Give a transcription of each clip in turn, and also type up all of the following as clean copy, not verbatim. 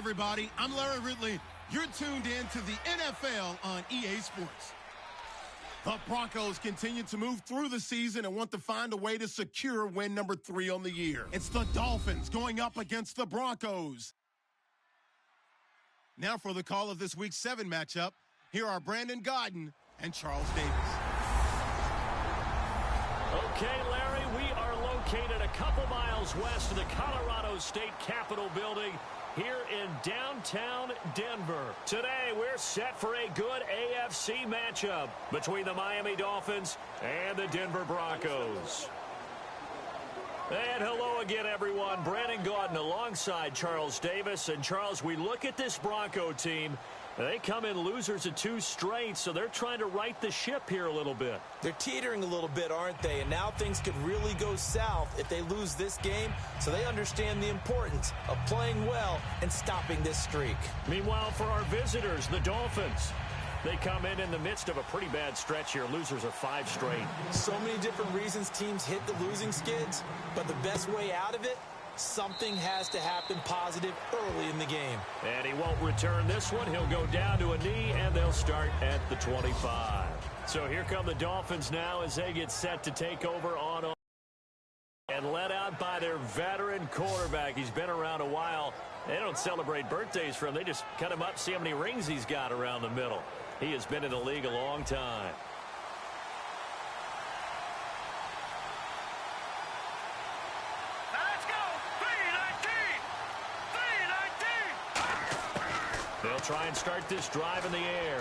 everybody. I'm Larry Ridley. You're tuned in to the NFL on EA Sports. The Broncos continue to move through the season and want to find a way to secure win number 3 on the year. It's the Dolphins going up against the Broncos. Now for the call of this week's 7 matchup, here are Brandon Gaudin and Charles Davis. Okay, Larry, we are located a couple miles west of the Colorado State Capitol building here in downtown Denver. Today, we're set for a good AFC matchup between the Miami Dolphins and the Denver Broncos. And hello again, everyone. Brandon Gaudin alongside Charles Davis. And, Charles, we look at this Bronco team. They come in losers of 2 straight, so they're trying to right the ship here a little bit. They're teetering a little bit, aren't they? And now things could really go south if they lose this game, so they understand the importance of playing well and stopping this streak. Meanwhile, for our visitors, the Dolphins, they come in the midst of a pretty bad stretch here. Losers of 5 straight. So many different reasons teams hit the losing skids, but the best way out of it, something has to happen positive early in the game. And he won't return this one. He'll go down to a knee, and they'll start at the 25. So here come the Dolphins now as they get set to take over on and led out by their veteran quarterback. He's been around a while. They don't celebrate birthdays for him. They just cut him up, see how many rings he's got around the middle. He has been in the league a long time. They'll try and start this drive in the air.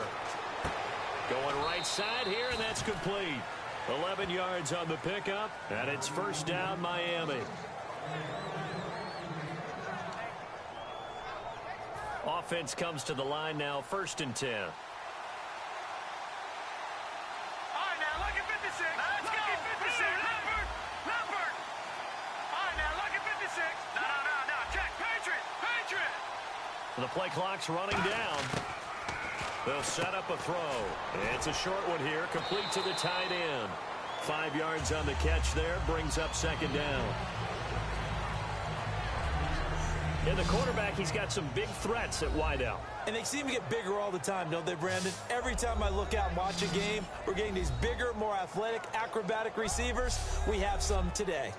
Going right side here, and that's complete. 11 yards on the pickup, and it's first down, Miami. Offense comes to the line now, 1st and 10. The play clock's running down. They'll set up a throw. It's a short one here, complete to the tight end. 5 yards on the catch there, brings up 2nd down. And the quarterback, he's got some big threats at wideout. And they seem to get bigger all the time, don't they, Brandon? Every time I look out and watch a game, we're getting these bigger, more athletic, acrobatic receivers. We have some today.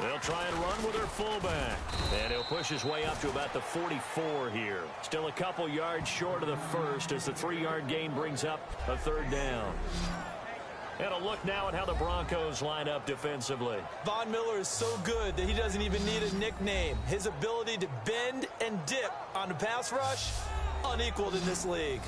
They'll try and run with their fullback. And he'll push his way up to about the 44 here. Still a couple yards short of the first as the 3-yard gain brings up a 3rd down. And a look now at how the Broncos line up defensively. Von Miller is so good that he doesn't even need a nickname. His ability to bend and dip on the pass rush, unequaled in this league.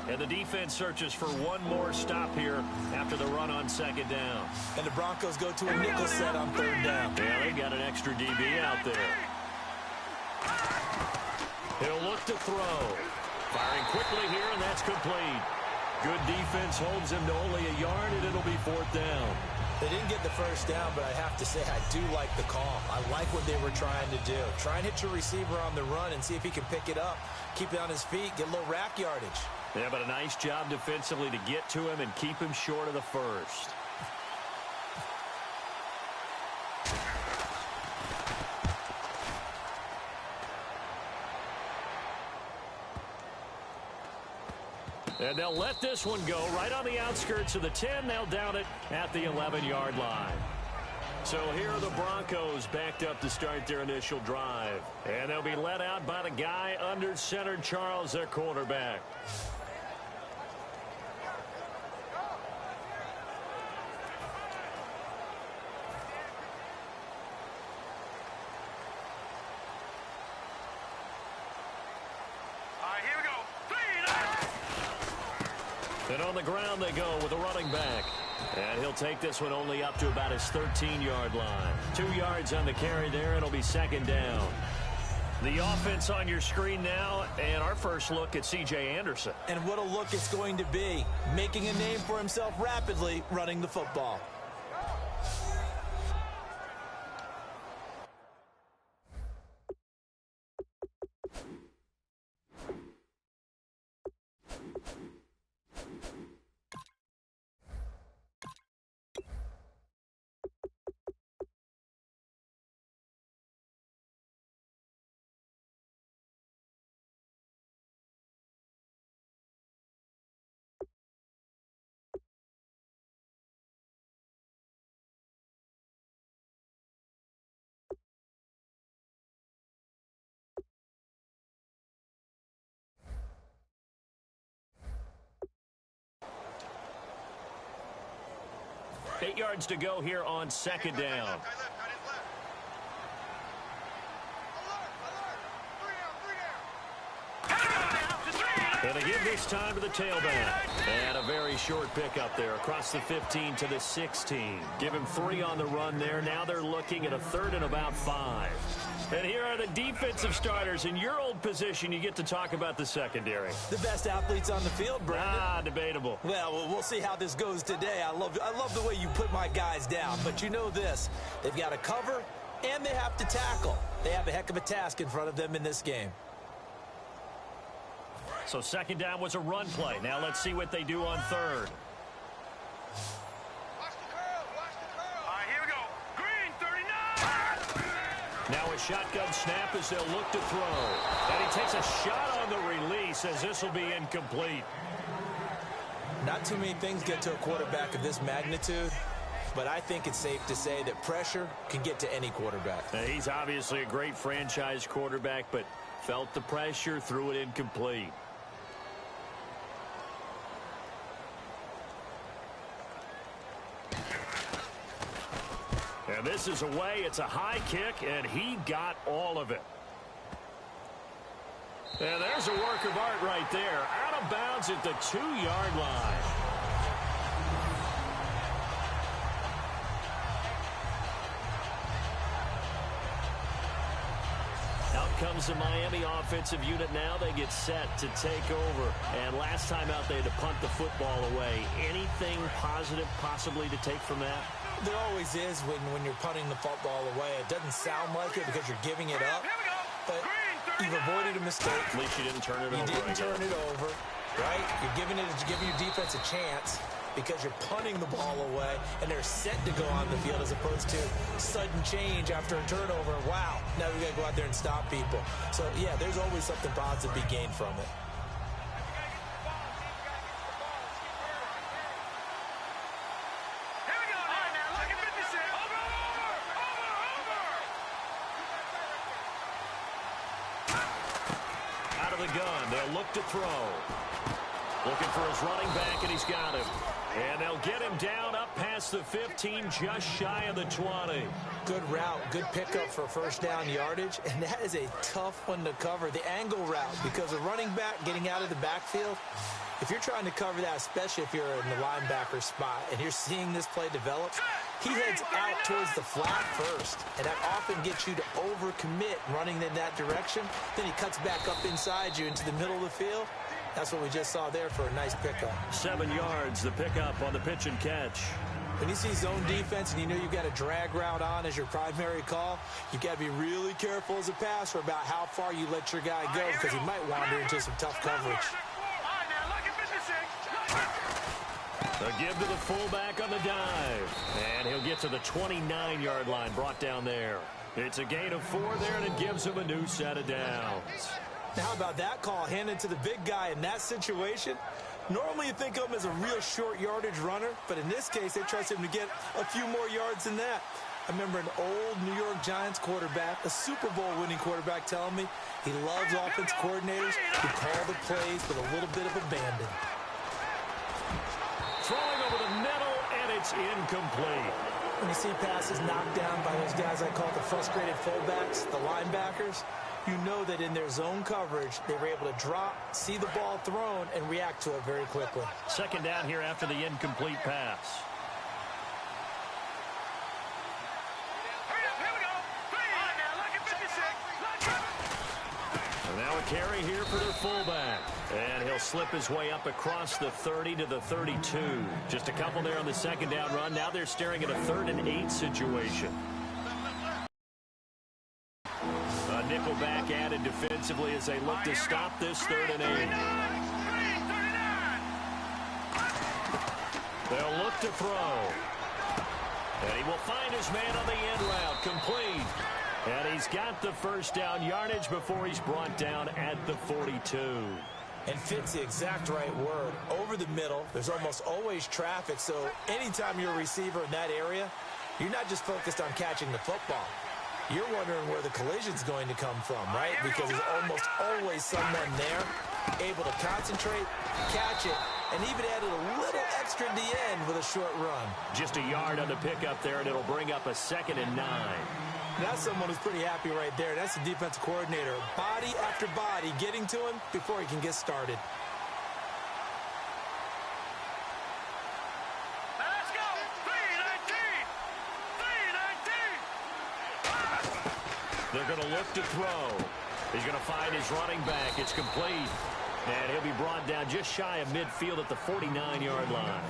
And the defense searches for one more stop here after the run on 2nd down. And the Broncos go to a nickel set on 3rd down. Yeah, they got an extra DB out there. He'll look to throw. Firing quickly here, and that's complete. Good defense holds him to only a yard, and it'll be 4th down. They didn't get the first down, but I have to say I do like the call. I like what they were trying to do. Try and hit your receiver on the run and see if he can pick it up. Keep it on his feet, get a little rack yardage. Yeah, but a nice job defensively to get to him and keep him short of the first. And they'll let this one go right on the outskirts of the 10. They'll down it at the 11-yard line. So here are the Broncos backed up to start their initial drive. And they'll be led out by the guy under center, Charles, their quarterback. And on the ground they go with a running back. And he'll take this one only up to about his 13-yard line. 2 yards on the carry there. It'll be 2nd down. The offense on your screen now, and our first look at C.J. Anderson. And what a look it's going to be. Making a name for himself rapidly running the football. 8 yards to go here on second down. And they give this time to the tailback. And a very short pickup there across the 15 to the 16. Give him 3 on the run there. Now they're looking at a 3rd and about 5. And here are the defensive starters. In your old position, you get to talk about the secondary. The best athletes on the field, Brandon. Debatable. Well, we'll see how this goes today. I love the way you put my guys down. But you know this. They've got to cover, and they have to tackle. They have a heck of a task in front of them in this game. So second down was a run play. Now let's see what they do on 3rd. Now a shotgun snap as they'll look to throw. And he takes a shot on the release as this will be incomplete. Not too many things get to a quarterback of this magnitude, but I think it's safe to say that pressure can get to any quarterback. Now, he's obviously a great franchise quarterback, but felt the pressure, threw it incomplete. And this is away. It's a high kick, and he got all of it. And there's a work of art right there. Out of bounds at the 2-yard line. Out comes the Miami offensive unit now. They get set to take over. And last time out, they had to punt the football away. Anything positive possibly to take from that? There always is when you're punting the football away. It doesn't sound like it because you're giving it up, but you've avoided a mistake. At least you didn't turn it over. You didn't turn it over, right? You're giving your defense a chance because you're punting the ball away, and they're set to go on the field as opposed to sudden change after a turnover. Wow, now we got to go out there and stop people. So, yeah, there's always something positive to be gained from it. To throw. Looking for his running back, and he's got him. And they'll get him down up past the 15, just shy of the 20. Good route, good pickup for first down yardage, and that is a tough one to cover, the angle route, because a running back getting out of the backfield, if you're trying to cover that, especially if you're in the linebacker spot and you're seeing this play develop, he heads out towards the flat first, and that often gets you to overcommit running in that direction. Then he cuts back up inside you into the middle of the field. That's what we just saw there for a nice pickup. 7 yards, the pickup on the pitch and catch. When you see zone defense and you know you've got a drag route on as your primary call, you've got to be really careful as a passer about how far you let your guy go because he might wander into some tough coverage. The give to the fullback on the dive. And he'll get to the 29-yard line, brought down there. It's a gain of 4 there, and it gives him a new set of downs. Now, how about that call handed to the big guy in that situation? Normally you think of him as a real short yardage runner, but in this case, they trust him to get a few more yards than that. I remember an old New York Giants quarterback, a Super Bowl winning quarterback, telling me he loves offense coordinators who call the plays with a little bit of abandon. Throwing over the middle, and it's incomplete. When you see passes knocked down by those guys I call the frustrated fullbacks, the linebackers, you know that in their zone coverage, they were able to drop, see the ball thrown, and react to it very quickly. Second down here after the incomplete pass. Now a carry here for their fullback. And he'll slip his way up across the 30 to the 32. Just a couple there on the second down run. Now they're staring at a 3rd and 8 situation. A nickelback added defensively as they look to stop this 3rd and 8. They'll look to throw. And he will find his man on the end route. Complete. And he's got the first down yardage before he's brought down at the 42. And fit's the exact right word. Over the middle, there's almost always traffic, so anytime you're a receiver in that area, you're not just focused on catching the football. You're wondering where the collision's going to come from, right? Because there's almost always someone there able to concentrate, catch it, and even added a little extra at the end with a short run. Just a yard on the pickup there, and it'll bring up a 2nd and 9. That's someone who's pretty happy right there. That's the defensive coordinator. Body after body getting to him before he can get started. Let's go! 3-19! 3-19! They're going to look to throw. He's going to find his running back. It's complete. And he'll be brought down just shy of midfield at the 49-yard line.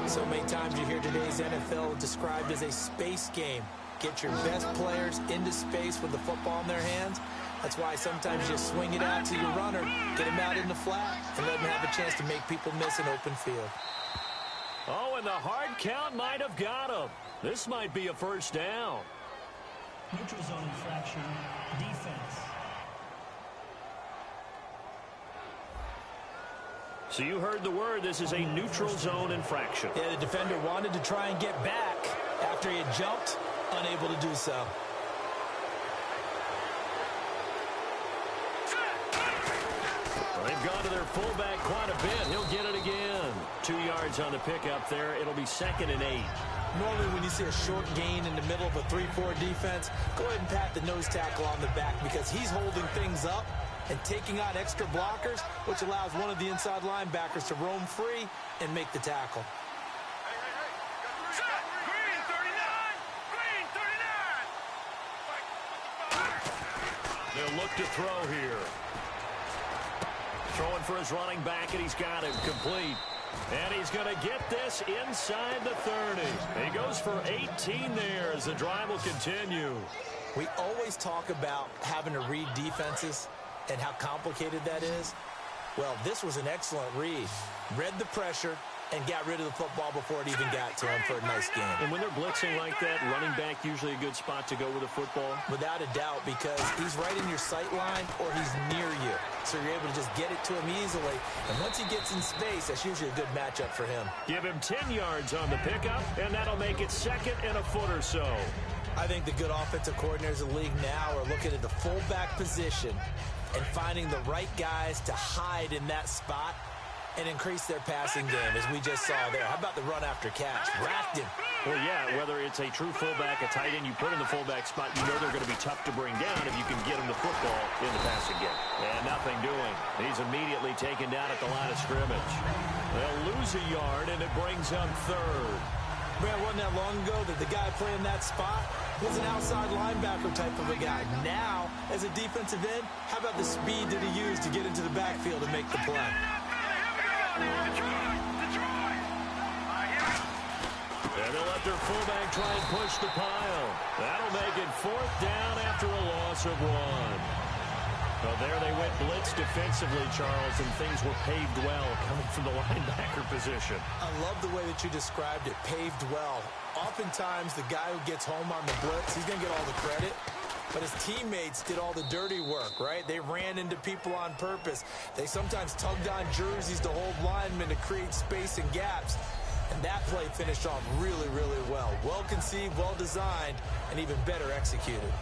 So many times you hear today's NFL described as a space game. Get your best players into space with the football in their hands. That's why sometimes you swing it out to your runner, get him out in the flat, and let him have a chance to make people miss an open field. Oh, and the hard count might have got him. This might be a first down. Neutral zone infraction, defense. So you heard the word. This is a neutral zone infraction. Yeah, the defender wanted to try and get back after he had jumped, unable to do so. Well, they've gone to their fullback quite a bit. He'll get it again. 2 yards on the pickup there. It'll be 2nd and 8. Normally when you see a short gain in the middle of a 3-4 defense, go ahead and pat the nose tackle on the back because he's holding things up and taking on extra blockers, which allows one of the inside linebackers to roam free and make the tackle. Green 39! They'll look to throw here. Throwing for his running back, and he's got him complete. And he's going to get this inside the 30. He goes for 18 there as the drive will continue. We always talk about having to read defenses and how complicated that is. Well, this was an excellent read. Read the pressure and got rid of the football before it even got to him for a nice game. And when they're blitzing like that, running back usually a good spot to go with the football? Without a doubt, because he's right in your sight line or he's near you. So you're able to just get it to him easily. And once he gets in space, that's usually a good matchup for him. Give him 10 yards on the pickup, and that'll make it 2nd and a foot or so. I think the good offensive coordinators in the league now are looking at the fullback position and finding the right guys to hide in that spot and increase their passing game, as we just saw there. How about the run after catch? Racked him. Well, yeah, whether it's a true fullback, a tight end you put in the fullback spot, you know they're going to be tough to bring down if you can get them the football in the passing game. And nothing doing. He's immediately taken down at the line of scrimmage. They'll lose a yard, and it brings up 3rd. Man, wasn't that long ago that the guy playing that spot was an outside linebacker type of a guy. Now, as a defensive end, how about the speed that he used to get into the backfield and make the play? And they'll let their fullback try and push the pile. That'll make it 4th down after a loss of 1. Well, there they went blitz defensively, Charles, and things were paved well coming from the linebacker position. I love the way that you described it, paved well. Oftentimes, the guy who gets home on the blitz, he's going to get all the credit. But his teammates did all the dirty work, right? They ran into people on purpose. They sometimes tugged on jerseys to hold linemen to create space and gaps. And that play finished off really, really well. Well conceived, well designed, and even better executed.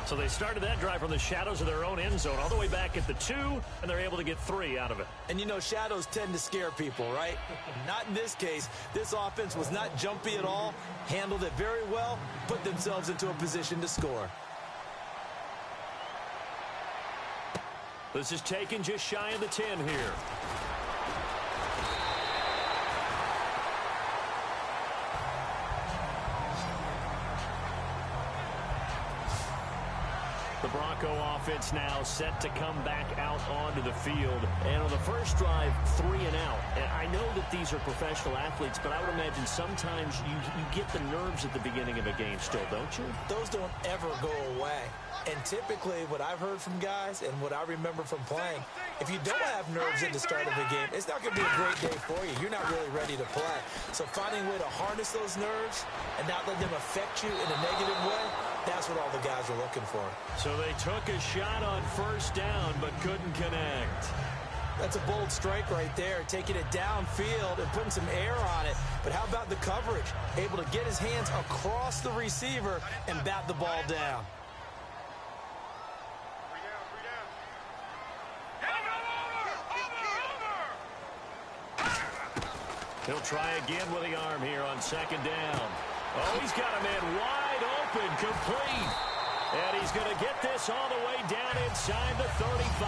So they started that drive from the shadows of their own end zone all the way back at the 2, and they're able to get 3 out of it. And you know, shadows tend to scare people, right? Not in this case. This offense was not jumpy at all, handled it very well, put themselves into a position to score. This is taken just shy of the 10 here. The Bronco offense now set to come back out onto the field. And on the first drive, 3 and out. And I know that these are professional athletes, but I would imagine sometimes you get the nerves at the beginning of a game still, don't you? Those don't ever go away. And typically, what I've heard from guys and what I remember from playing, if you don't have nerves at the start of a game, it's not going to be a great day for you. You're not really ready to play. So finding a way to harness those nerves and not let them affect you in a negative way, that's what all the guys are looking for. So they took a shot on first down, but couldn't connect. That's a bold strike right there, taking it downfield and putting some air on it. But how about the coverage? Able to get his hands across the receiver and bat the ball down. He'll try again with the arm here on second down. Oh, he's got a man wide open, complete. And he's going to get this all the way down inside the 35.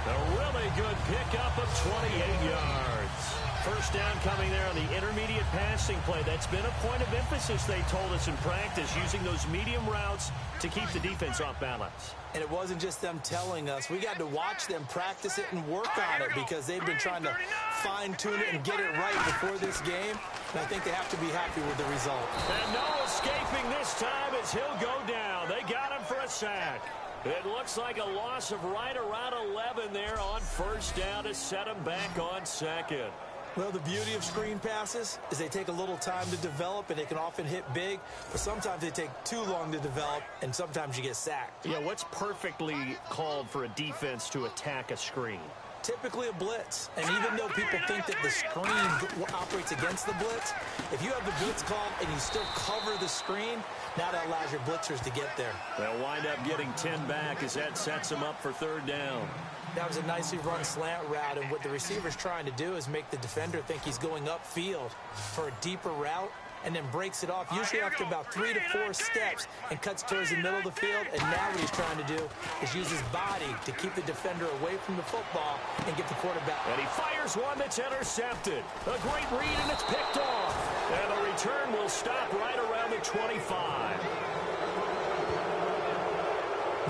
A really good pickup of 28 yards. First down coming there on the intermediate passing play. That's been a point of emphasis, they told us in practice, using those medium routes to keep the defense off balance. And it wasn't just them telling us. We got to watch them practice it and work on it because they've been trying to fine-tune it and get it right before this game. And I think they have to be happy with the result. And no escaping this time as he'll go down. They got him for a sack. It looks like a loss of right around 11 there on first down to set him back on second. Well, the beauty of screen passes is they take a little time to develop, and they can often hit big, but sometimes they take too long to develop, and sometimes you get sacked. Yeah, what's perfectly called for a defense to attack a screen? Typically a blitz, and even though people think that the screen operates against the blitz, if you have the blitz called and you still cover the screen, now that allows your blitzers to get there. They'll wind up getting 10 back as that sets them up for third down. That was a nicely run slant route, and what the receiver's trying to do is make the defender think he's going upfield for a deeper route, and then breaks it off, usually after about 3 to 4 steps, and cuts towards the middle of the field. And now what he's trying to do is use his body to keep the defender away from the football and get the quarterback. And he fires one that's intercepted. A great read, and it's picked off. And the return will stop right around the 25.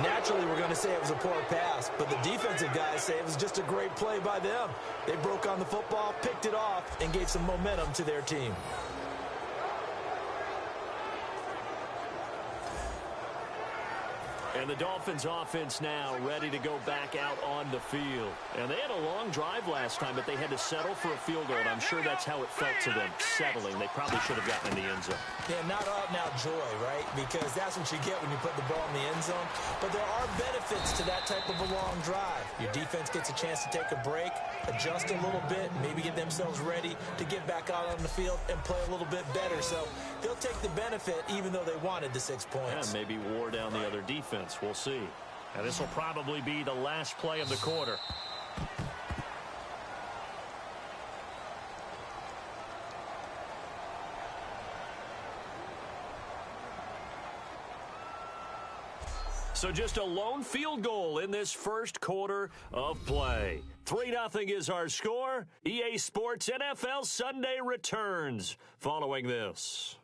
Naturally, we're going to say it was a poor pass, but the defensive guys say it was just a great play by them. They broke on the football, picked it off, and gave some momentum to their team. And the Dolphins offense now ready to go back out on the field. And they had a long drive last time, but they had to settle for a field goal. And I'm sure that's how it felt to them, settling. They probably should have gotten in the end zone. Yeah, not out-and-out joy, right? Because that's what you get when you put the ball in the end zone. But there are benefits to that type of a long drive. Your defense gets a chance to take a break, adjust a little bit, maybe get themselves ready to get back out on the field and play a little bit better. So they'll take the benefit even though they wanted the 6 points. And maybe wore down the other defense. We'll see. And this will probably be the last play of the quarter. So just a lone field goal in this first quarter of play. 3-0 is our score. EA Sports NFL Sunday returns following this.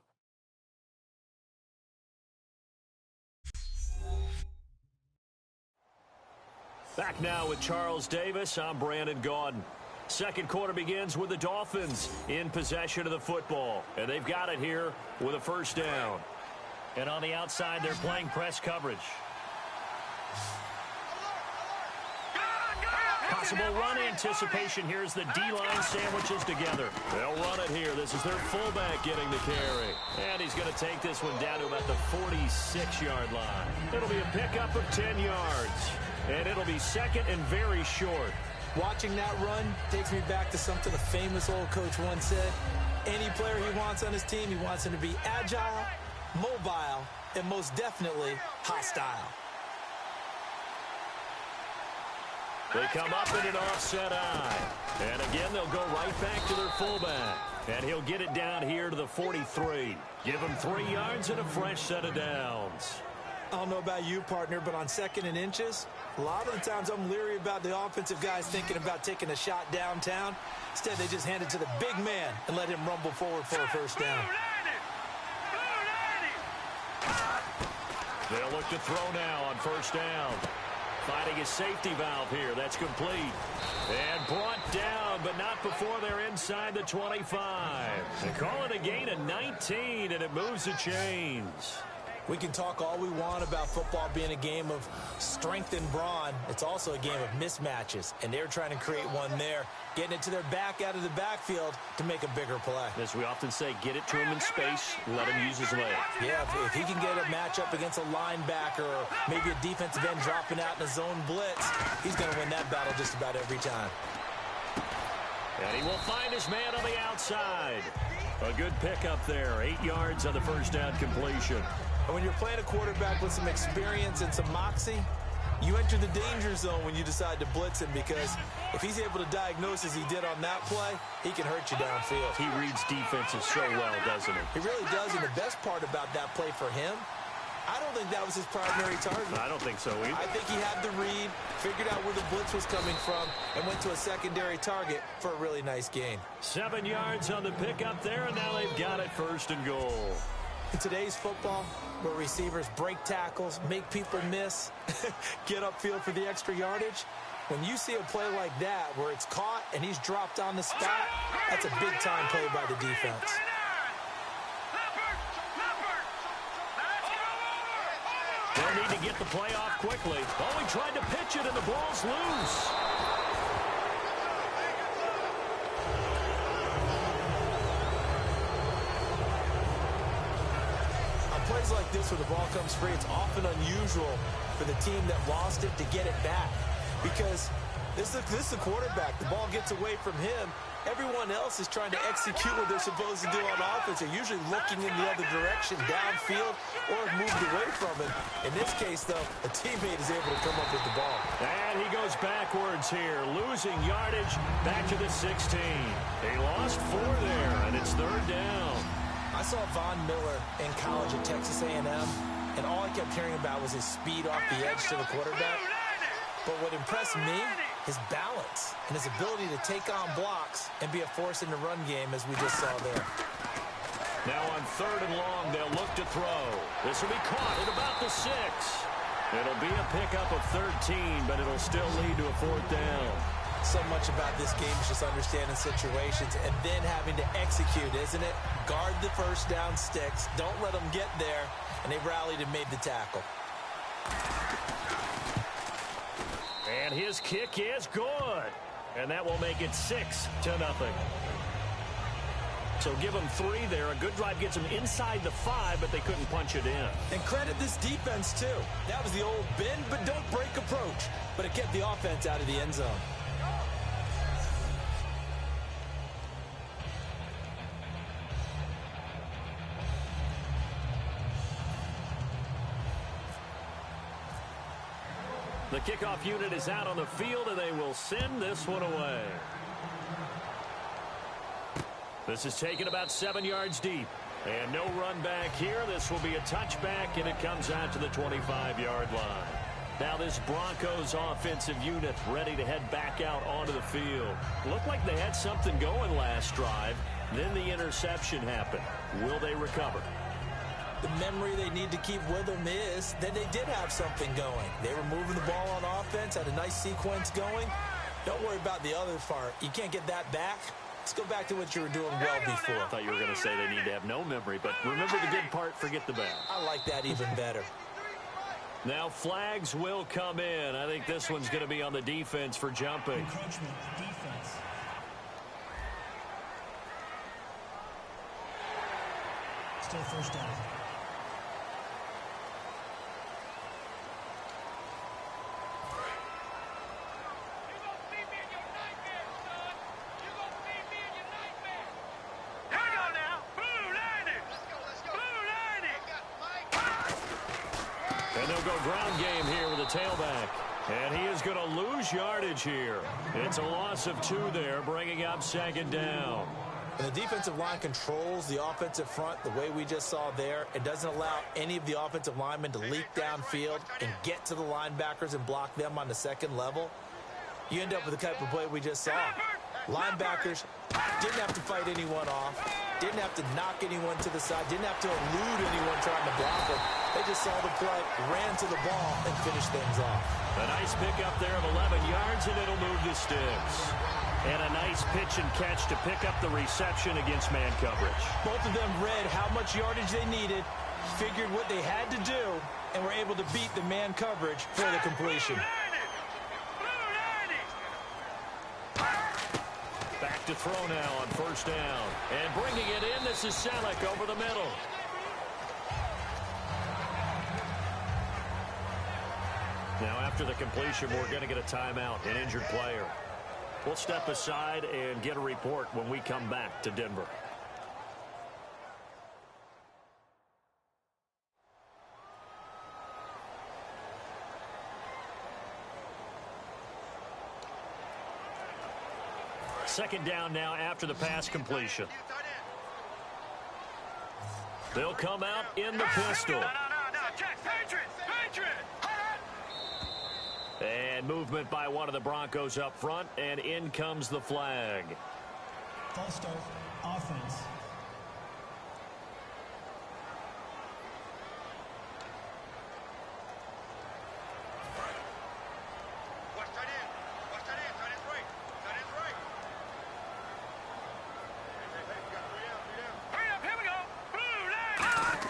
Back now with Charles Davis. I'm Brandon Gaudin. Second quarter begins with the Dolphins in possession of the football. And they've got it here with a first down. And on the outside, they're playing press coverage. Possible run anticipation here as the D-line sandwiches together. They'll run it here. This is their fullback getting the carry. And he's going to take this one down to about the 46-yard line. It'll be a pickup of 10 yards. And it'll be second and very short. Watching that run takes me back to something a famous old coach once said. Any player he wants on his team, he wants him to be agile, mobile, and most definitely hostile. They come up in an offset eye. And again, they'll go right back to their fullback. And he'll get it down here to the 43. Give him 3 yards and a fresh set of downs. I don't know about you, partner, but on second and inches, a lot of the times I'm leery about the offensive guys thinking about taking a shot downtown. Instead, they just hand it to the big man and let him rumble forward for a first down. They'll look to throw now on first down. Finding his safety valve here. That's complete. And brought down, but not before they're inside the 25. They call it a gain of 19, and it moves the chains. We can talk all we want about football being a game of strength and brawn. It's also a game of mismatches, and they're trying to create one there, getting it to their back out of the backfield to make a bigger play. As we often say, get it to him in space, let him use his leg. Yeah, if he can get a matchup against a linebacker or maybe a defensive end dropping out in a zone blitz, he's going to win that battle just about every time. And he will find his man on the outside. A good pickup there, 8 yards on the first down completion. And when you're playing a quarterback with some experience and some moxie, You enter the danger zone when you decide to blitz him, because if he's able to diagnose as he did on that play, he can hurt you downfield. He reads defenses so well, doesn't he? He really does, and the best part about that play for him, I don't think that was his primary target. I don't think so either. I think he had the read, figured out where the blitz was coming from, and went to a secondary target for a really nice gain. 7 yards on the pickup there, and now they've got it 1st and goal. In today's football, where receivers break tackles, make people miss, get upfield for the extra yardage, when you see a play like that where it's caught and he's dropped on the spot, that's a big-time play by the defense. They'll need to get the play off quickly. Oh, he tried to pitch it, and the ball's loose. Plays like this where the ball comes free, it's often unusual for the team that lost it to get it back, because this is the quarterback. The ball gets away from him. Everyone else is trying to execute what they're supposed to do on offense. They're usually looking in the other direction, downfield, or have moved away from it. In this case, though, a teammate is able to come up with the ball. And he goes backwards here, losing yardage back to the 16. They lost 4 there, and it's 3rd down. I saw Von Miller in college at Texas A&M, and all I kept hearing about was his speed off the edge to the quarterback. But what impressed me, his balance and his ability to take on blocks and be a force in the run game, as we just saw there. Now on 3rd and long, they'll look to throw. This will be caught at about the 6. It'll be a pickup of 13, but it'll still lead to a 4th down. So much about this game is just understanding situations and then having to execute, isn't it? Guard the first down sticks. Don't let them get there. And they rallied and made the tackle. And his kick is good. And that will make it 6-0. So give them 3 there. A good drive gets them inside the 5, but they couldn't punch it in. And credit this defense, too. That was the old bend but don't break approach. But it kept the offense out of the end zone. The kickoff unit is out on the field, and they will send this one away. This is taken about 7 yards deep. And no run back here. This will be a touchback, and it comes out to the 25-yard line. Now this Broncos offensive unit ready to head back out onto the field. Looked like they had something going last drive. Then the interception happened. Will they recover? The memory they need to keep with them is that they did have something going. They were moving the ball on offense, had a nice sequence going. Don't worry about the other part. You can't get that back. Let's go back to what you were doing well before. I thought you were going to say they need to have no memory, but remember the good part, forget the bad. I like that even better. Now flags will come in. I think this one's going to be on the defense for jumping. Encroachment, defense. Still 1st down. And they'll go ground game here with a tailback. And he is going to lose yardage here. It's a loss of 2 there, bringing up 2nd down. And the defensive line controls the offensive front the way we just saw there. It doesn't allow any of the offensive linemen to leak downfield and get to the linebackers and block them on the 2nd level. You end up with the type of play we just saw. Linebackers didn't have to fight anyone off, didn't have to knock anyone to the side, didn't have to elude anyone trying to block them. They just saw the play, ran to the ball, and finished things off. A nice pickup there of 11 yards, and it'll move the sticks. And a nice pitch and catch to pick up the reception against man coverage. Both of them read how much yardage they needed, figured what they had to do, and were able to beat the man coverage for the completion. Back to throw now on 1st down. And bringing it in, this is Selleck over the middle. Now after the completion, we're going to get a timeout, an injured player. We'll step aside and get a report when we come back to Denver. second down now after the pass completion. They'll come out in the pistol. No. Check. Patriot. And movement by one of the Broncos up front, and in comes the flag. False start. Offense. Watch that in. Tight end's right. Hurry up, here we go. Blue line.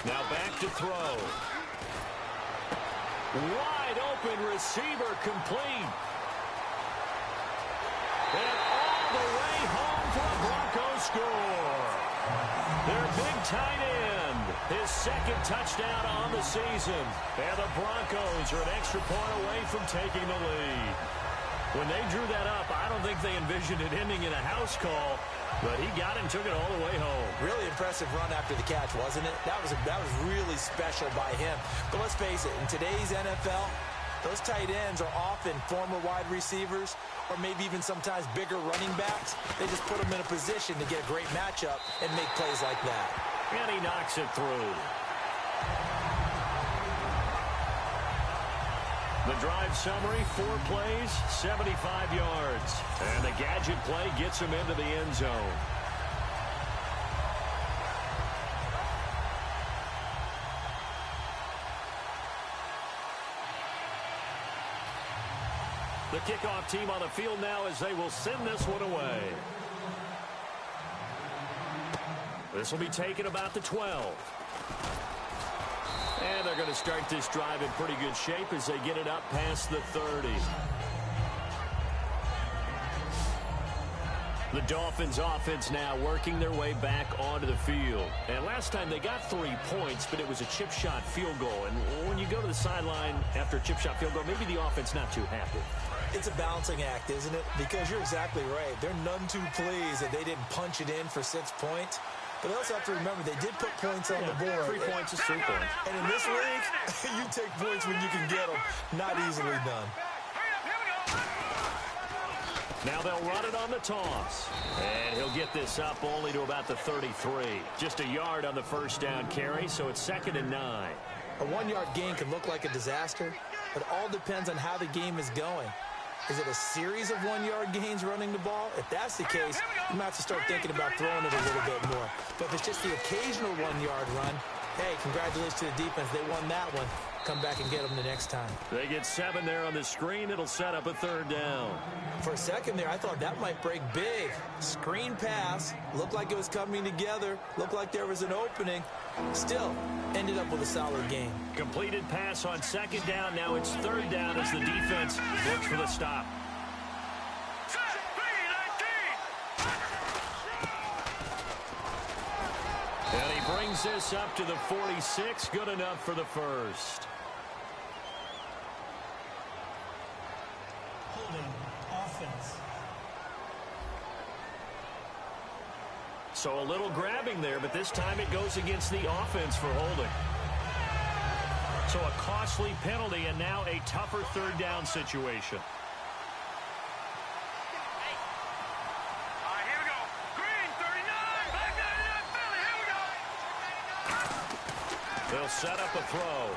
Now back to throw. Wide open receiver complete. And all the way home for a Broncos score. Their big tight end, his second touchdown on the season. And the Broncos are an extra point away from taking the lead. When they drew that up, I don't think they envisioned it ending in a house call, but he got it and took it all the way home. Really impressive run after the catch, wasn't it? That was really special by him. But let's face it, in today's NFL, those tight ends are often former wide receivers or maybe even sometimes bigger running backs. They just put them in a position to get a great matchup and make plays like that. And he knocks it through. The drive summary, 4 plays, 75 yards. And the gadget play gets him into the end zone. The kickoff team on the field now as they will send this one away. This will be taken about the 12. And they're going to start this drive in pretty good shape as they get it up past the 30. The Dolphins offense now working their way back onto the field. And last time they got 3 points, but it was a chip shot field goal. And when you go to the sideline after a chip shot field goal, maybe the offense not too happy. It's a balancing act, isn't it? Because you're exactly right. They're none too pleased that they didn't punch it in for 6 points. But they also have to remember they did put points on the board. 3 points is 3 points. And in this league, you take points when you can get them. Not easily done. Now they'll run it on the toss. And he'll get this up only to about the 33. Just a yard on the first down carry, so it's 2nd and 9. A 1-yard gain can look like a disaster, but it all depends on how the game is going. Is it a series of 1-yard gains running the ball? If that's the case, you might have to start thinking about throwing it a little bit more. But if it's just the occasional 1-yard run, hey, congratulations to the defense. They won that one. Come back and get them the next time. They get 7 there on the screen. It'll set up a 3rd down. For a second there, I thought that might break big. Screen pass. Looked like it was coming together. Looked like there was an opening. Still, ended up with a solid game. Completed pass on 2nd down. Now it's 3rd down as the defense looks for the stop. And he brings this up to the 46. Good enough for the first. Holding. Offense. So a little grabbing there, but this time it goes against the offense for holding. So a costly penalty and now a tougher 3rd down situation. Here we go. Green, 39. Back 99. Billy, here we go. They'll set up a throw.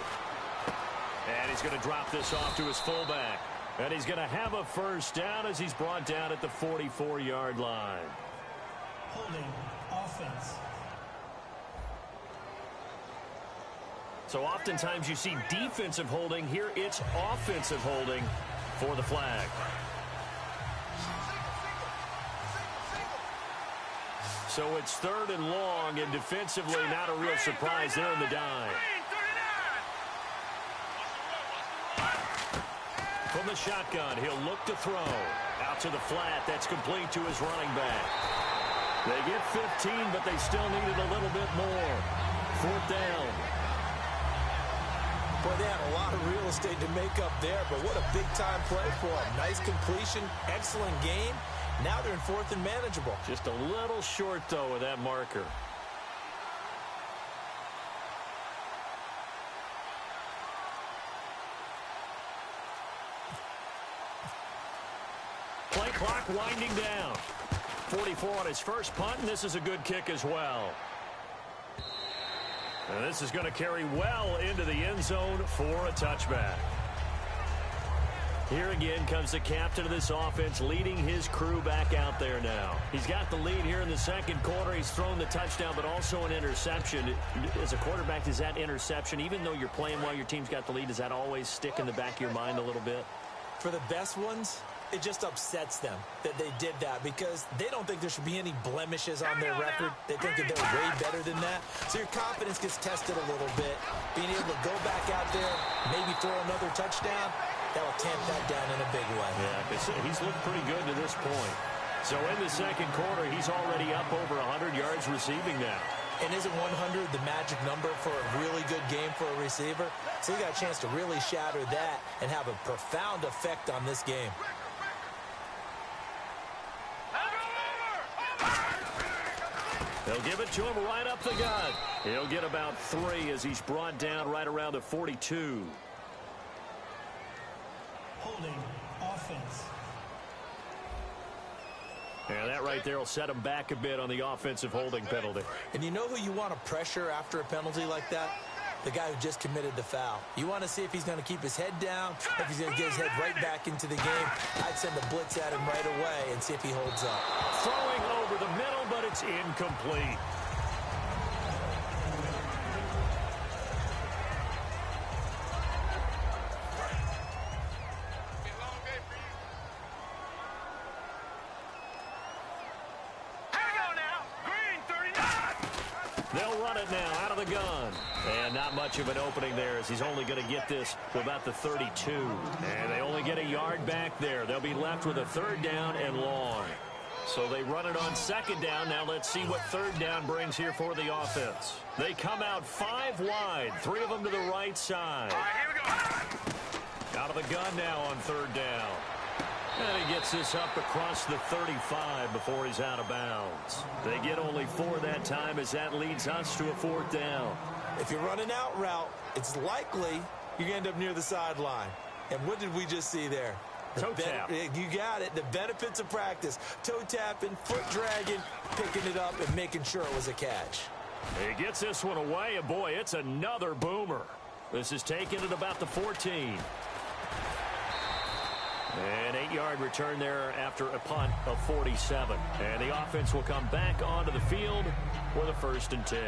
And he's going to drop this off to his fullback. And he's going to have a first down as he's brought down at the 44-yard line. Holding. Offense. So oftentimes you see defensive holding. Here it's offensive holding for the flag. So it's 3rd and long, and defensively not a real surprise there in the dime. From the shotgun, he'll look to throw. Out to the flat, that's complete to his running back. They get 15, but they still needed a little bit more. 4th down. Boy, they had a lot of real estate to make up there, but what a big-time play for them. Nice completion, excellent game. Now they're in 4th and manageable. Just a little short, though, with that marker. Play clock winding down. 44 on his first punt, and this is a good kick as well. And this is going to carry well into the end zone for a touchback. Here again comes the captain of this offense, leading his crew back out there now. He's got the lead here in the second quarter. He's thrown the touchdown, but also an interception. As a quarterback, does that interception, even though you're playing while your team's got the lead, does that always stick in the back of your mind a little bit? For the best ones, it just upsets them that they did that because they don't think there should be any blemishes on their record. They think that they're way better than that. So your confidence gets tested a little bit. Being able to go back out there, maybe throw another touchdown, that will tamp that down in a big way. Yeah, he's looked pretty good to this point. So in the second quarter, he's already up over 100 yards receiving now. And isn't 100 the magic number for a really good game for a receiver? So he got a chance to really shatter that and have a profound effect on this game. They'll give it to him right up the gut. He'll get about 3 as he's brought down right around the 42. Holding offense. And that right there will set him back a bit on the offensive holding penalty. And you know who you want to pressure after a penalty like that? The guy who just committed the foul. You want to see if he's going to keep his head down, if he's going to get his head right back into the game. I'd send a blitz at him right away and see if he holds up. Throwing over the middle, but it's incomplete. They'll run it now out of the gun. And not much of an opening there as he's only going to get this to about the 32. And they only get a yard back there. They'll be left with a third down and long. So they run it on second down. Now let's see what third down brings here for the offense. They come out 5 wide, 3 of them to the right side. All right, here we go. Out of the gun now on third down. And he gets this up across the 35 before he's out of bounds. They get only 4 that time as that leads us to a 4th down. If you're running out route, it's likely you're going to end up near the sideline. And what did we just see there? Toe tap. You got it. The benefits of practice. Toe tapping, foot dragging, picking it up, and making sure it was a catch. He gets this one away, and boy, it's another boomer. This is taken at about the 14. An 8-yard return there after a punt of 47. And the offense will come back onto the field with a 1st and 10.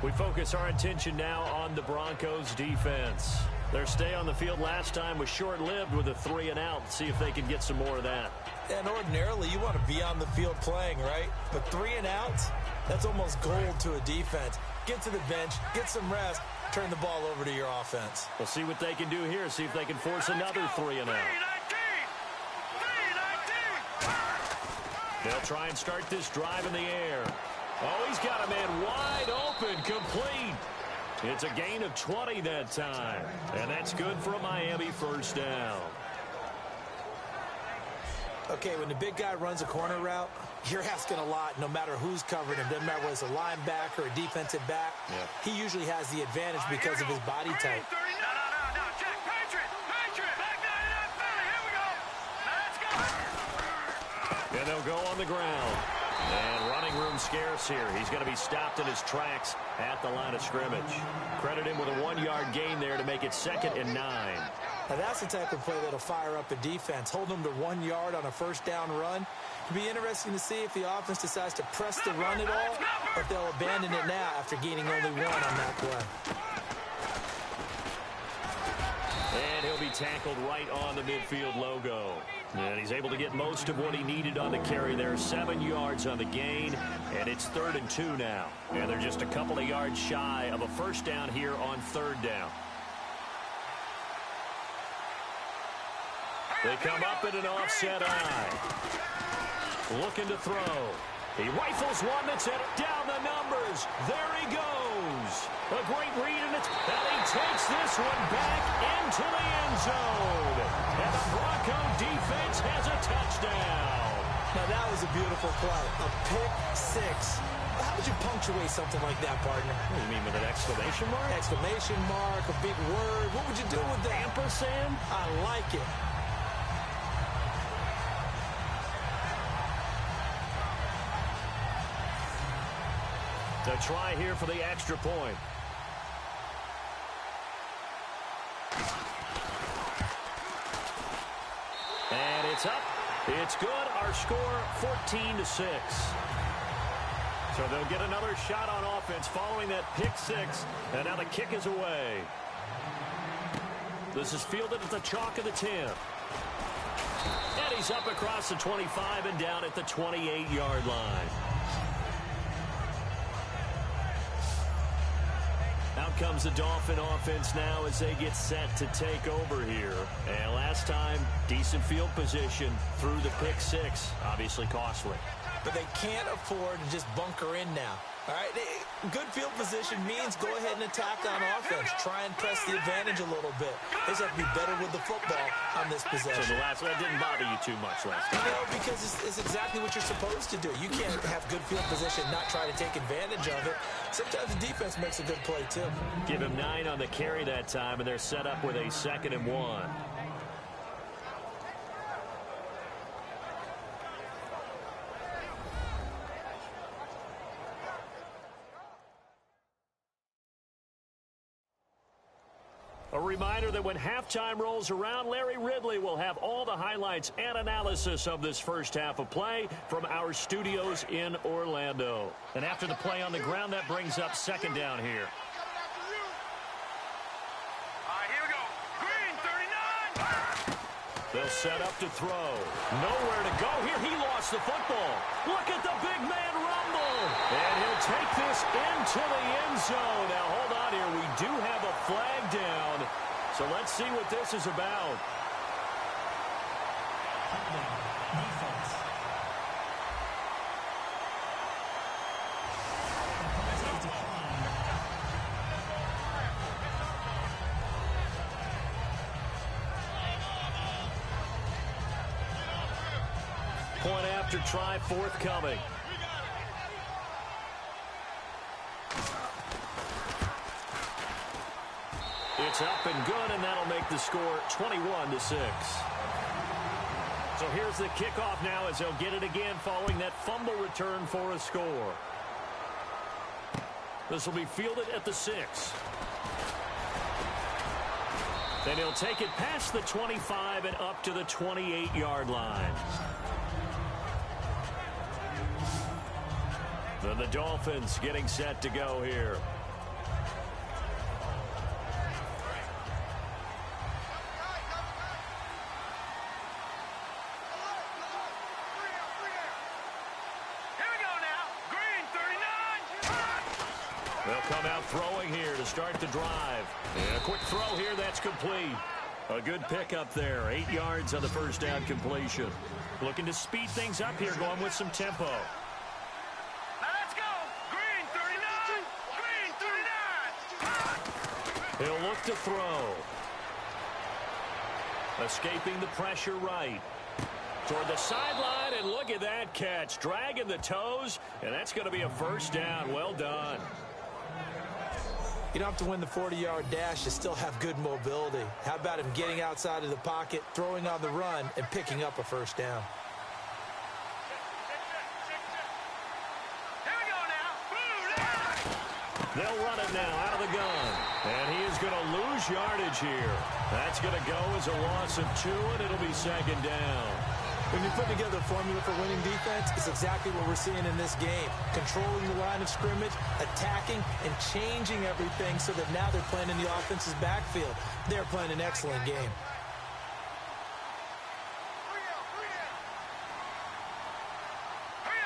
We focus our attention now on the Broncos defense. Their stay on the field last time was short-lived with a 3-and-out. See if they can get some more of that. And ordinarily, you want to be on the field playing, right? But 3-and-outs, that's almost gold to a defense. Get to the bench, get some rest, turn the ball over to your offense. We'll see what they can do here. See if they can force another 3-and-out. They'll try and start this drive in the air. Oh, he's got a man wide open, complete. It's a gain of 20 that time. And that's good for a Miami 1st down. Okay, when the big guy runs a corner route, you're asking a lot no matter who's covering him. Doesn't matter whether it's a linebacker or a defensive back. Yeah. He usually has the advantage because of his body type. No, Jack, Patriot, back down in that belly. Here we go. Now let's go. And they'll go on the ground. And running room scarce here. He's going to be stopped in his tracks at the line of scrimmage. Credit him with a 1-yard gain there to make it 2nd and 9. Now that's the type of play that'll fire up a defense. Hold them to 1 yard on a 1st down run. It'll be interesting to see if the offense decides to press the run at all, or if they'll abandon it now after gaining only 1 on that play. And he'll be tackled right on the midfield logo. And he's able to get most of what he needed on the carry there. 7 yards on the gain, and it's 3rd and 2 now. And they're just a couple of yards shy of a 1st down here on 3rd down. They come up in an offset eye. Looking to throw. He rifles one that's it down the numbers. There he goes. A great read, and he takes this one back into the end zone. And the Bronco defense has a touchdown. Now that was a beautiful play. A pick 6. How would you punctuate something like that, partner? What do you mean, with an exclamation mark? Exclamation mark, a big word. What would you do with that? Ampersand? I like it. A try here for the extra point. And it's up. It's good. Our score, 14-6. So they'll get another shot on offense following that pick six. And now the kick is away. This is fielded at the chalk of the 10. And he's up across the 25 and down at the 28-yard line. Out comes the Dolphin offense now as they get set to take over here. And last time, decent field position through the pick six. Obviously costly. But they can't afford to just bunker in now. All right, good field position means go ahead and attack on offense. Try and press the advantage a little bit. They just have to be better with the football on this possession. So the last one didn't bother you too much last time. Because it's exactly what you're supposed to do. You can't have good field position and not try to take advantage of it. Sometimes the defense makes a good play, too. Give him 9 on the carry that time, and they're set up with a 2nd and 1. A reminder that when halftime rolls around, Larry Ridley will have all the highlights and analysis of this first half of play from our studios in Orlando. And after the play on the ground, that brings up 2nd down here. All right, here we go. Green, 39. They'll set up to throw. Nowhere to go here. He lost the football. Look at the big man rumble. And he'll take this into the end zone. Now, hold on here. We do have a flag down. So let's see what this is about. Defense. Point after try forthcoming. It's up and good, and that'll make the score 21-6. So here's the kickoff now as they'll get it again following that fumble return for a score. This will be fielded at the 6. Then he'll take it past the 25 and up to the 28-yard line. Then the Dolphins getting set to go here. They'll come out throwing here to start the drive. And a quick throw here, that's complete. A good pickup there. 8 yards on the first down completion. Looking to speed things up here, going with some tempo. Now let's go. Green, 39. Green, 39. He'll look to throw. Escaping the pressure right. Toward the sideline, and look at that catch. Dragging the toes, and that's going to be a first down. Well done. You don't have to win the 40-yard dash to still have good mobility. How about him getting outside of the pocket, throwing on the run, and picking up a first down? Here we go now. They'll run it now out of the gun. And he is going to lose yardage here. That's going to go as a loss of 2, and it'll be 2nd down. When you put together a formula for winning defense, it's exactly what we're seeing in this game. Controlling the line of scrimmage, attacking, and changing everything so that now they're playing in the offense's backfield. They're playing an excellent game. Hurry up,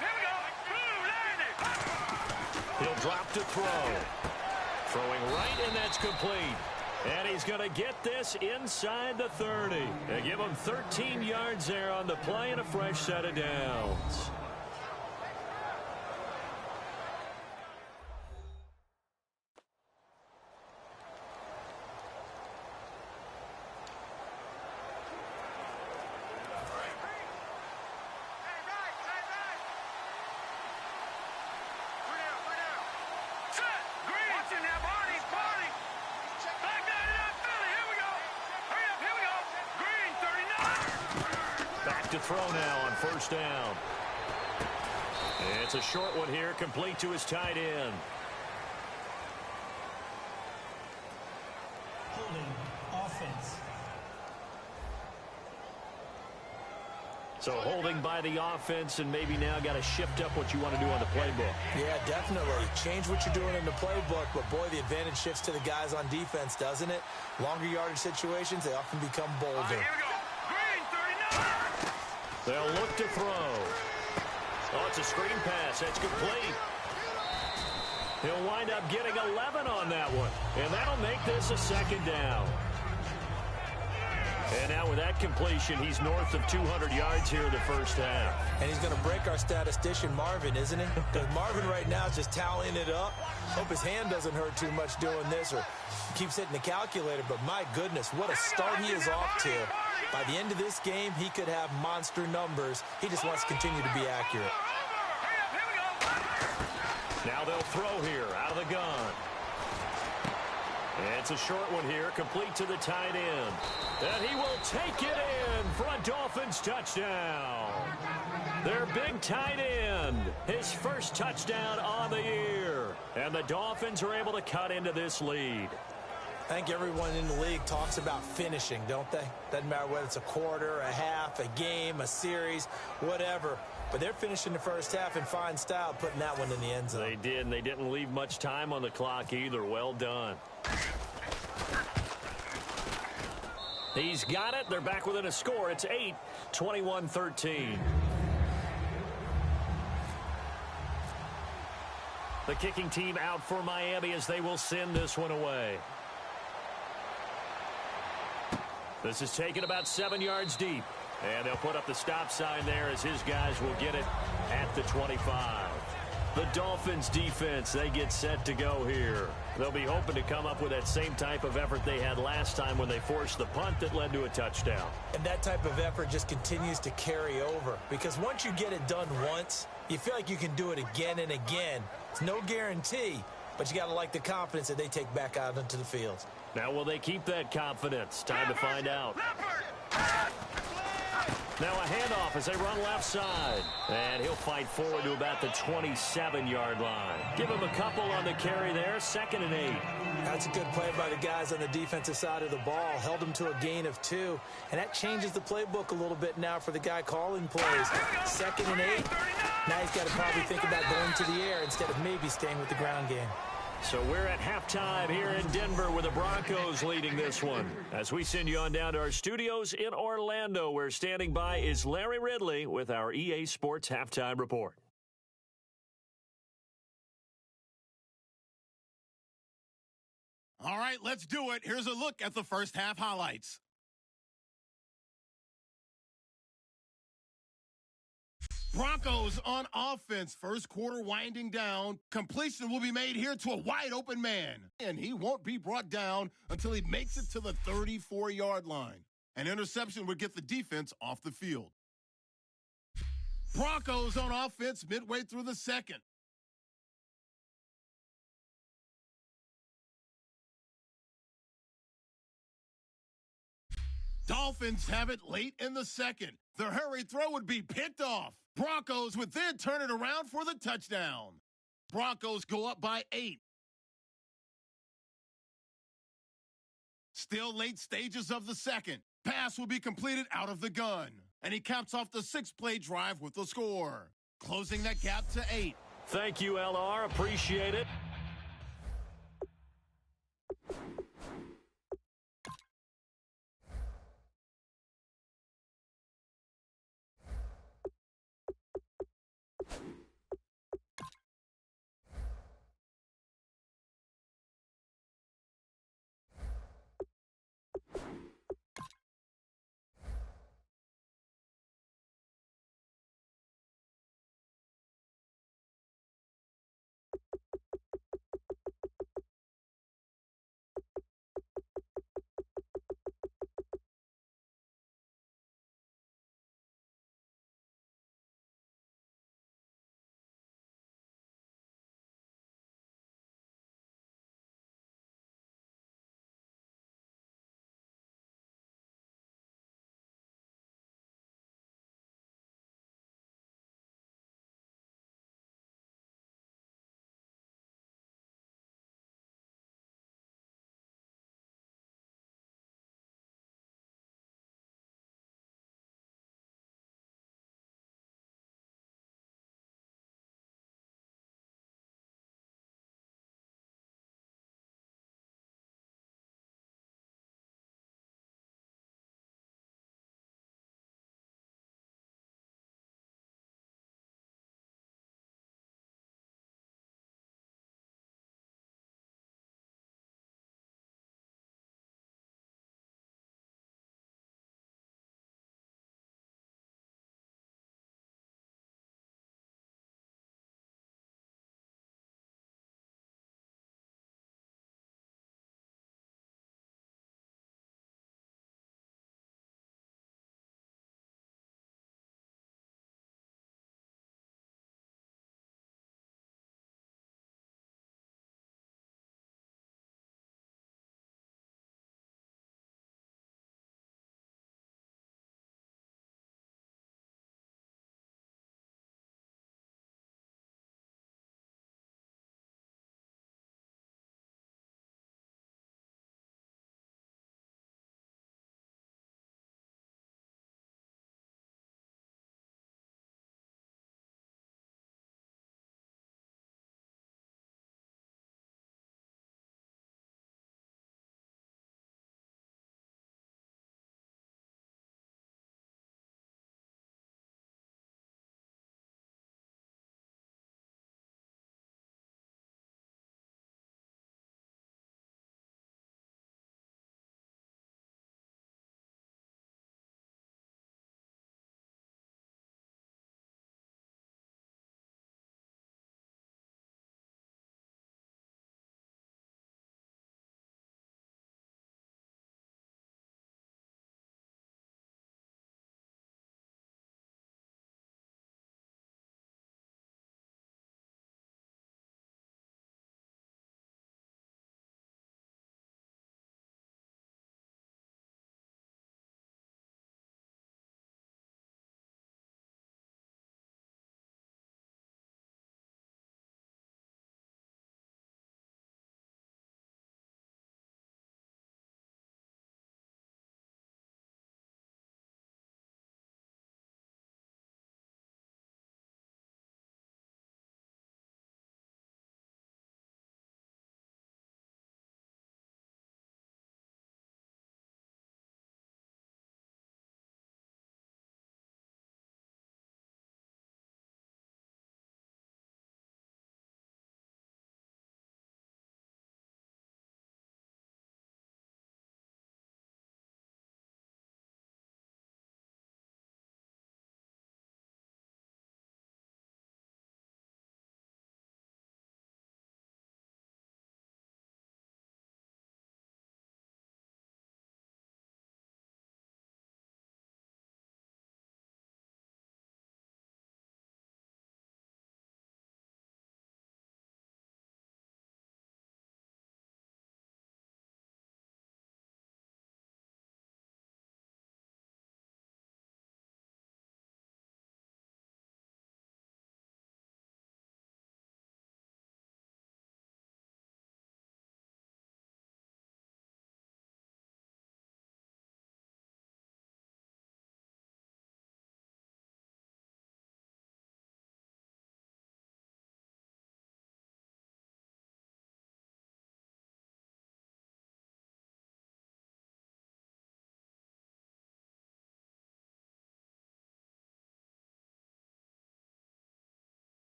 here we go. Boom, landed. He'll drop to throw. Throwing right, and that's complete. And he's going to get this inside the 30. They give him 13 yards there on the play and a fresh set of downs. Set. Green. Watch it now, Barney. Barney. Back down to that Philly. Here we go. Hurry up, here we go. Green, 39. Back to throw now on first down. It's a short one here, complete to his tight end. Holding offense. So holding by the offense, and maybe now got to shift up what you want to do on the playbook. Yeah, definitely. Change what you're doing in the playbook, but boy, the advantage shifts to the guys on defense, doesn't it? Longer yardage situations, they often become bolder. Here we go. Green, 39. They'll look to throw. Oh, it's a screen pass. That's complete. He'll wind up getting 11 on that one, and that'll make this a second down. And now with that completion, he's north of 200 yards here in the first half. And he's going to break our statistician, Marvin, isn't he? Because Marvin right now is just tallying it up. Hope his hand doesn't hurt too much doing this or keeps hitting the calculator. But my goodness, what a start he is off to. By the end of this game, he could have monster numbers. He just wants to continue to be accurate. Now they'll throw here out of the gun. It's a short one here, complete to the tight end. And he will take it in for a Dolphins touchdown. Their big tight end, his first touchdown on the year. And the Dolphins are able to cut into this lead. I think everyone in the league talks about finishing, don't they? Doesn't matter whether it's a quarter, a half, a game, a series, whatever. But they're finishing the first half in fine style, putting that one in the end zone. They did, and they didn't leave much time on the clock either. Well done. He's got it. They're back within a score. It's 8, 21-13. The kicking team out for Miami as they will send this one away. This is taken about 7 yards deep. And they'll put up the stop sign there as his guys will get it at the 25. The Dolphins defense, they get set to go here. They'll be hoping to come up with that same type of effort they had last time when they forced the punt that led to a touchdown. And that type of effort just continues to carry over. Because once you get it done once, you feel like you can do it again and again. It's no guarantee, but you got to like the confidence that they take back out into the field. Now, will they keep that confidence? Time to find out. Now a handoff as they run left side. And he'll fight forward to about the 27-yard line. Give him a couple on the carry there. 2nd and 8. That's a good play by the guys on the defensive side of the ball. Held them to a gain of 2. And that changes the playbook a little bit now for the guy calling plays. 2nd and 8. Now he's got to probably think about going to the air instead of maybe staying with the ground game. So we're at halftime here in Denver with the Broncos leading this one. As we send you on down to our studios in Orlando, where standing by is Larry Ridley with our EA Sports Halftime Report. All right, let's do it. Here's a look at the first half highlights. Broncos on offense. First quarter winding down. Completion will be made here to a wide open man. And he won't be brought down until he makes it to the 34-yard line. An interception would get the defense off the field. Broncos on offense midway through the second. Dolphins have it late in the second. Their hurry throw would be picked off. Broncos would then turn it around for the touchdown. Broncos go up by 8. Still late stages of the second. Pass will be completed out of the gun. And he caps off the 6-play drive with the score. Closing that gap to 8. Thank you, LR. Appreciate it.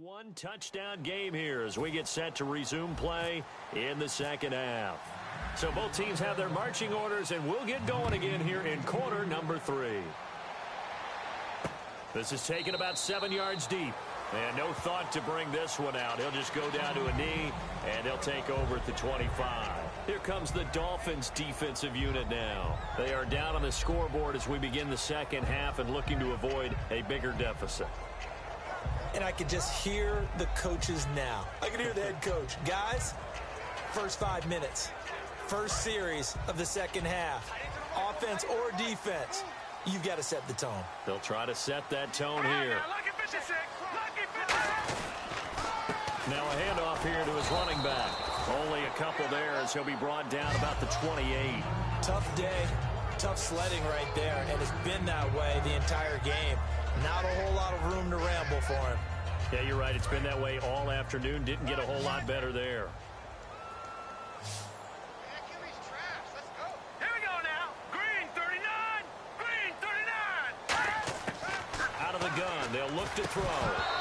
one-touchdown game here as we get set to resume play in the second half. So both teams have their marching orders, and we'll get going again here in quarter number 3. This is taken about 7 yards deep. And no thought to bring this one out. He'll just go down to a knee, and they'll take over at the 25. Here comes the Dolphins defensive unit now. They are down on the scoreboard as we begin the second half and looking to avoid a bigger deficit. And I could just hear the coaches now. I can hear the head coach. Guys, first 5 minutes, first series of the second half, offense or defense, you've got to set the tone. They'll try to set that tone here. Now a handoff here to his running back. Only a couple there as he'll be brought down about the 28. Tough day, tough sledding right there, and it's been that way the entire game. Not a whole lot of room to ramble for him. Yeah, you're right. It's been that way all afternoon. Didn't get a whole lot better there. Here we go now. Green 39. Green 39. Out of the gun. They'll look to throw.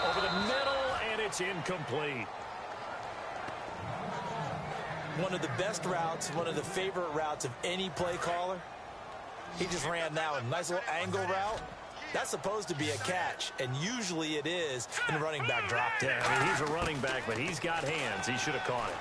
Over the middle, and it's incomplete. One of the best routes, one of the favorite routes of any play caller. He just ran that one. Nice little angle route. That's supposed to be a catch, and usually it is, and the running back dropped it. Yeah, I mean, he's a running back, but he's got hands. He should have caught it.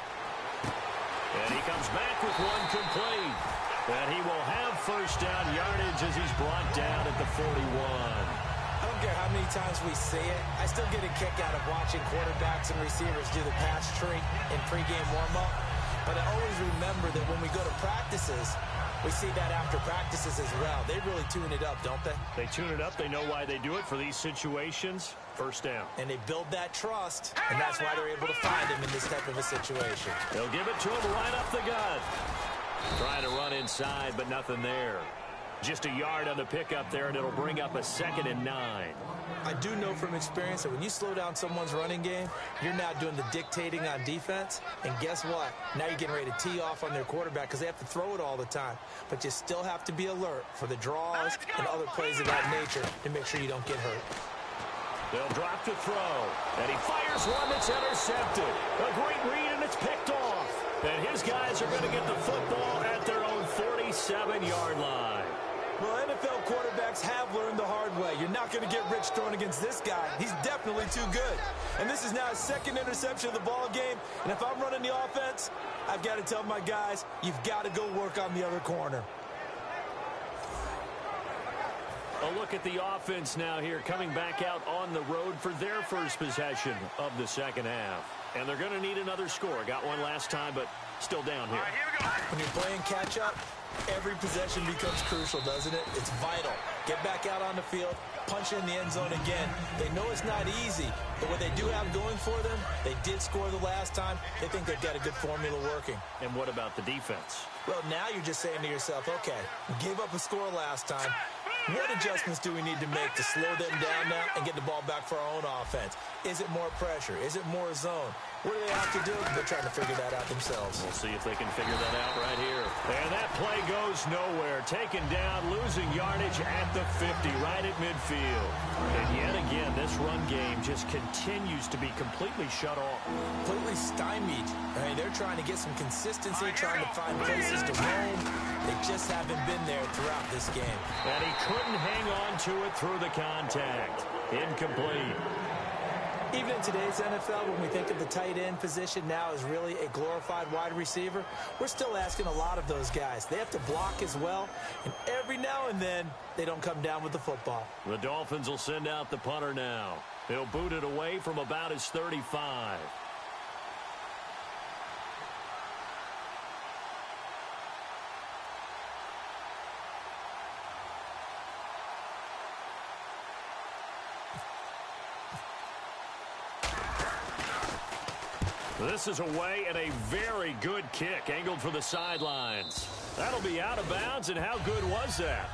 And he comes back with one complete. And he will have first down yardage as he's brought down at the 41. I don't care how many times we see it. I still get a kick out of watching quarterbacks and receivers do the pass tree in pregame warm-up. But I always remember that when we go to practices, we see that after practices as well. They really tune it up, don't they? They tune it up. They know why they do it for these situations. First down. And they build that trust, and that's why they're able to find him in this type of a situation. They'll give it to him right up the gut. Trying to run inside, but nothing there. Just a yard on the pickup there, and it'll bring up a 2nd and 9. I do know from experience that when you slow down someone's running game, you're now doing the dictating on defense. And guess what? Now you're getting ready to tee off on their quarterback because they have to throw it all the time. But you still have to be alert for the draws and other plays of that nature to make sure you don't get hurt. They'll drop to throw. And he fires one that's intercepted. A great read, and it's picked off. And his guys are going to get the football at their own 47-yard line. Well, NFL quarterbacks have learned the hard way. You're not going to get rich throwing against this guy. He's definitely too good. And this is now his 2nd interception of the ball game. And if I'm running the offense, I've got to tell my guys, you've got to go work on the other corner. A look at the offense now here, coming back out on the road for their first possession of the second half. And they're going to need another score. Got one last time, but still down here. All right, here we go. When you're playing catch-up, every possession becomes crucial, doesn't it? It's vital. Get back out on the field, punch in the end zone again. They know it's not easy, but what they do have going for them, they did score the last time. They think they've got a good formula working. And what about the defense? Well, now you're just saying to yourself, okay, we gave up a score last time. What adjustments do we need to make to slow them down now and get the ball back for our own offense? Is it more pressure? Is it more zone? What do they have to do? They're trying to figure that out themselves. We'll see if they can figure that out right here. And that play goes nowhere. Taken down, losing yardage at the 50, right at midfield. And yet again, this run game just continues to be completely shut off. Completely stymied. I mean, they're trying to get some consistency, trying to find places to roam. They just haven't been there throughout this game. And he couldn't hang on to it through the contact. Incomplete. Even in today's NFL, when we think of the tight end position now as really a glorified wide receiver, we're still asking a lot of those guys. They have to block as well, and every now and then, they don't come down with the football. The Dolphins will send out the punter now. He'll boot it away from about his 35. This is away and a very good kick angled for the sidelines. That'll be out of bounds, and how good was that?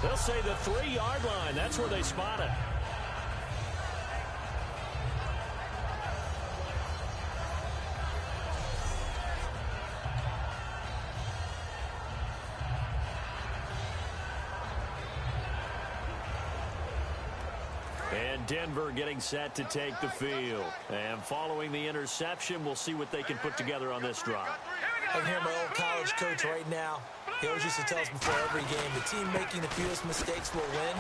They'll say the 3-yard line. That's where they spot it. And Denver getting set to take the field. And following the interception, we'll see what they can put together on this drive. I can hear my old college coach right now. He always used to tell us before every game, the team making the fewest mistakes will win.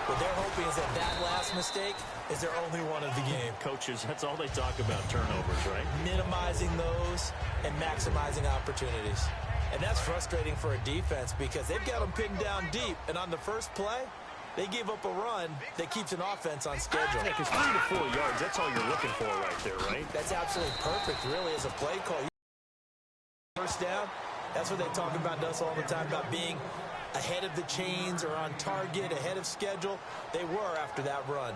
What they're hoping is that that last mistake is their only one of the game. Coaches, that's all they talk about, turnovers, right? Minimizing those and maximizing opportunities. And that's frustrating for a defense because they've got them pinned down deep. And on the first play, they give up a run that keeps an offense on schedule. Yeah, because 3 to 4 yards, that's all you're looking for right there, right? That's absolutely perfect, really, as a play call. First down, that's what they talk about us all the time, about being ahead of the chains or on target, ahead of schedule. They were after that run.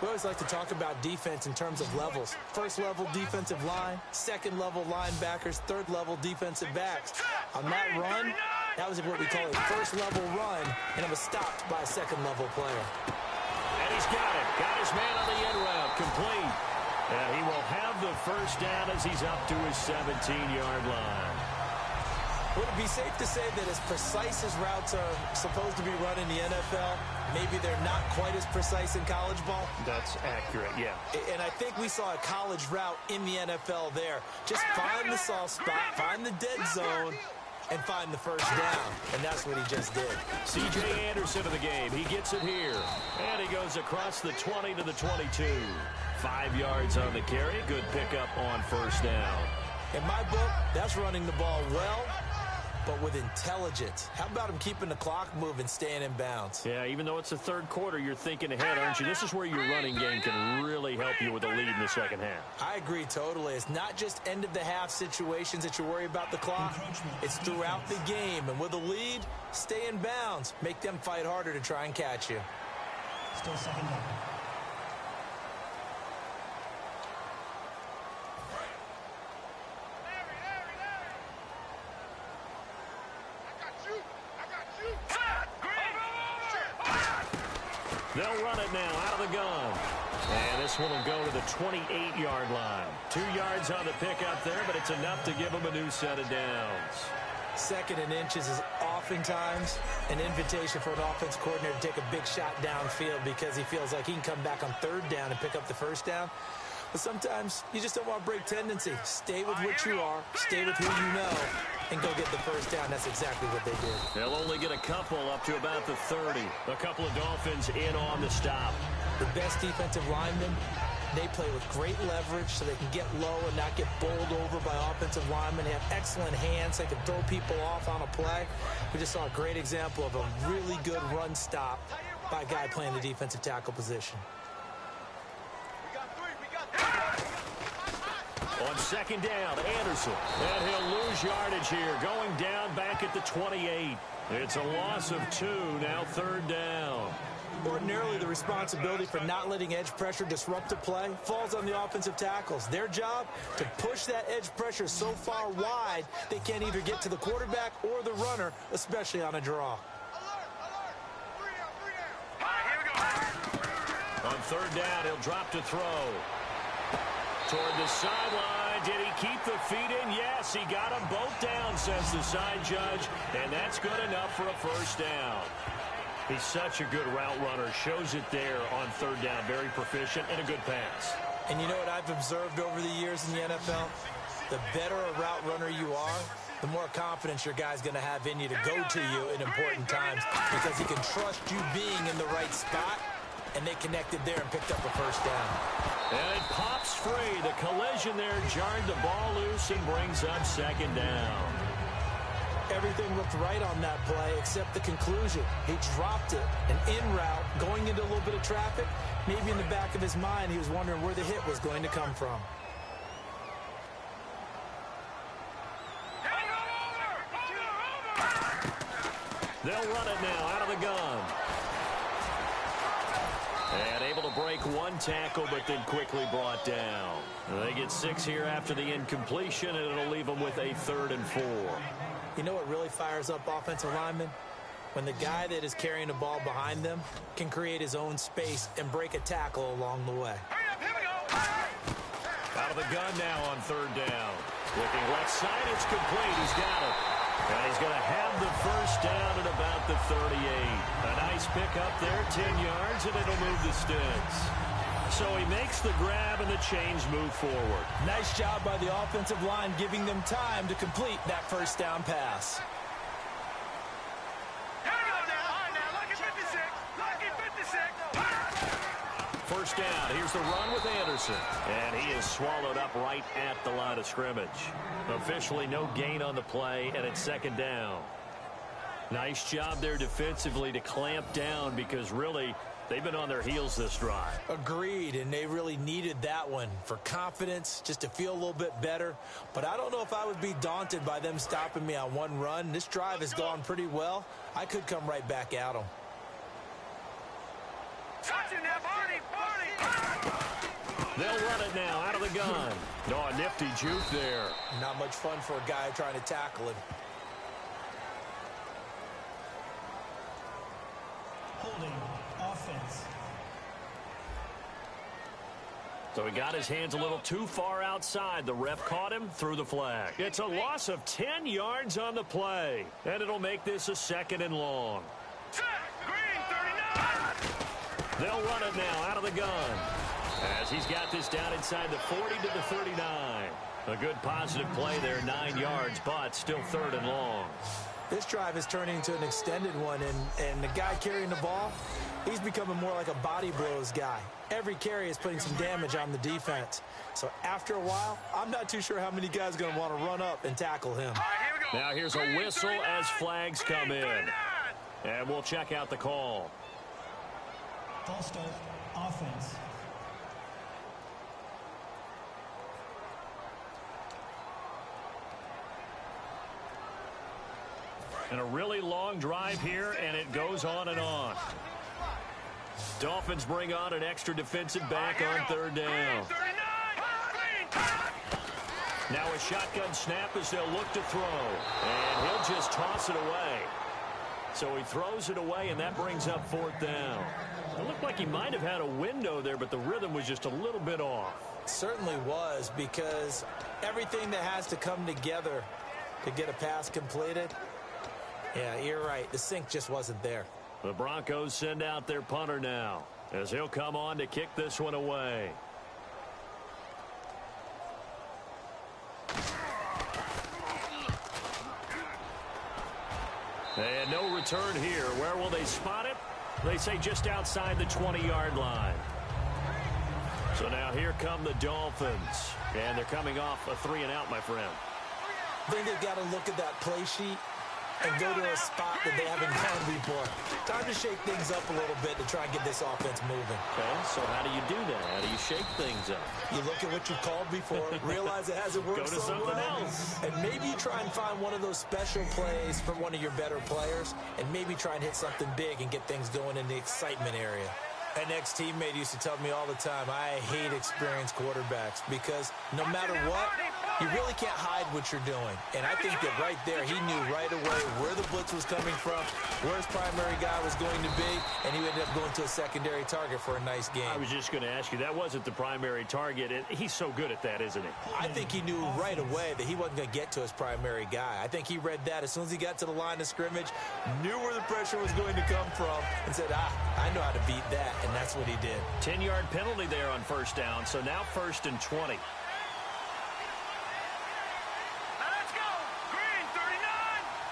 We always like to talk about defense in terms of levels. First level defensive line, second level linebackers, third level defensive backs. On that run, that was what we call a first level run, and it was stopped by a second level player. And he's got it. Got his man on the end route, complete. And he will have the first down as he's up to his 17-yard line. Would it be safe to say that as precise as routes are supposed to be run in the NFL, maybe they're not quite as precise in college ball? That's accurate, yeah. And I think we saw a college route in the NFL there. Just find the soft spot, find the dead zone, and find the first down. And that's what he just did. C.J. Anderson of the game. He gets it here. And he goes across the 20 to the 22. 5 yards on the carry. Good pickup on first down. In my book, that's running the ball well, but with intelligence. How about him keeping the clock moving, staying in bounds? Yeah, even though it's the third quarter, you're thinking ahead, aren't you? This is where your running game can really help you with a lead in the second half. I agree totally. It's not just end-of-the-half situations that you worry about the clock. It's throughout the game. And with a lead, stay in bounds. Make them fight harder to try and catch you. Still second down. They'll run it now out of the gun. And this one will go to the 28-yard line. 2 yards on the pickup there, but it's enough to give them a new set of downs. Second and inches is oftentimes an invitation for an offense coordinator to take a big shot downfield because he feels like he can come back on third down and pick up the first down. But sometimes you just don't want to break tendency. Stay with what you are, stay with who you know, and go get the first down. That's exactly what they did. They'll only get a couple up to about the 30. A couple of Dolphins in on the stop. The best defensive linemen, they play with great leverage so they can get low and not get bowled over by offensive linemen. They have excellent hands. They can throw people off on a play. We just saw a great example of a really good run stop by a guy playing the defensive tackle position. On second down, Anderson. And he'll lose yardage here, going down back at the 28. It's a loss of 2, now third down. Ordinarily, the responsibility for not letting edge pressure disrupt a play falls on the offensive tackles. Their job, to push that edge pressure so far wide they can't either get to the quarterback or the runner, especially on a draw. On third down, he'll drop to throw. Toward the sideline. Did he keep the feet in? Yes, he got them both down, says the side judge. And that's good enough for a first down. He's such a good route runner. Shows it there on third down. Very proficient and a good pass. And you know what I've observed over the years in the NFL? The better a route runner you are, the more confidence your guy's going to have in you to go to you in important times because he can trust you being in the right spot, and they connected there and picked up a first down. And it pops free. The collision there jarred the ball loose and brings up second down. Everything looked right on that play except the conclusion. He dropped it, an in route, going into a little bit of traffic. Maybe in the back of his mind, he was wondering where the hit was going to come from. They'll run it now out of the gun. And able to break one tackle, but then quickly brought down. They get 6 here after the incompletion, and it'll leave them with a 3rd and 4. You know what really fires up offensive linemen? When the guy that is carrying the ball behind them can create his own space and break a tackle along the way. Out of the gun now on third down. Looking left side, it's complete. He's got it. And he's going to have the first down at about the 38. A nice pickup there, 10 yards, and it'll move the sticks. So he makes the grab and the chains move forward. Nice job by the offensive line giving them time to complete that first down pass. Here we go now. All right, now, lucky 56. Lucky 56. First down. Here's the run with Anderson. And he is swallowed up right at the line of scrimmage. Officially no gain on the play, and it's second down. Nice job there defensively to clamp down because really they've been on their heels this drive. Agreed, and they really needed that one for confidence, just to feel a little bit better. But I don't know if I would be daunted by them stopping me on one run. This drive has gone pretty well. I could come right back at them. They'll run it now out of the gun. Oh, a nifty juke there. Not much fun for a guy trying to tackle him. Holding offense. So he got his hands a little too far outside. The ref caught him, threw the flag. It's a loss of 10 yards on the play, and it'll make this a second and long. Green, 39. They'll run it now out of the gun as he's got this down inside the 40 to the 39. A good positive play there, 9 yards, but still third and long. This drive is turning into an extended one, and the guy carrying the ball, he's becoming more like a body blows guy. Every carry is putting some damage on the defense. So after a while, I'm not too sure how many guys are going to want to run up and tackle him. All right, here we go. Now here's a whistle as flags come in. And we'll check out the call. False start. Offense. And a really long drive here, and it goes on and on. Dolphins bring on an extra defensive back on third down. Now a shotgun snap as they'll look to throw. And he'll just toss it away. So he throws it away, and that brings up fourth down. It looked like he might have had a window there, but the rhythm was just a little bit off. Certainly was, because everything that has to come together to get a pass completed, yeah, you're right. The sync just wasn't there. The Broncos send out their punter now as he'll come on to kick this one away. And no return here. Where will they spot it? They say just outside the 20-yard line. So now here come the Dolphins. And they're coming off a 3-and-out, my friend. I think they've got to look at that play sheet and go to a spot that they haven't gone before. Time to shake things up a little bit to try and get this offense moving. Okay, so how do you do that? How do you shake things up? You look at what you've called before, realize it hasn't worked Go to so something well, else. and maybe you try and find one of those special plays from one of your better players, and maybe try and hit something big and get things going in the excitement area. An ex-teammate used to tell me all the time, I hate experienced quarterbacks because no matter what, you really can't hide what you're doing. And I think that right there, he knew right away where the blitz was coming from, where his primary guy was going to be, and he ended up going to a secondary target for a nice game. I was just going to ask you, that wasn't the primary target. He's so good at that, isn't he? I think he knew right away that he wasn't going to get to his primary guy. I think he read that as soon as he got to the line of scrimmage, knew where the pressure was going to come from, and said, I know how to beat that. And that's what he did. 10-yard penalty there on first down, so now 1st and 20. Now let's go. Green, 39.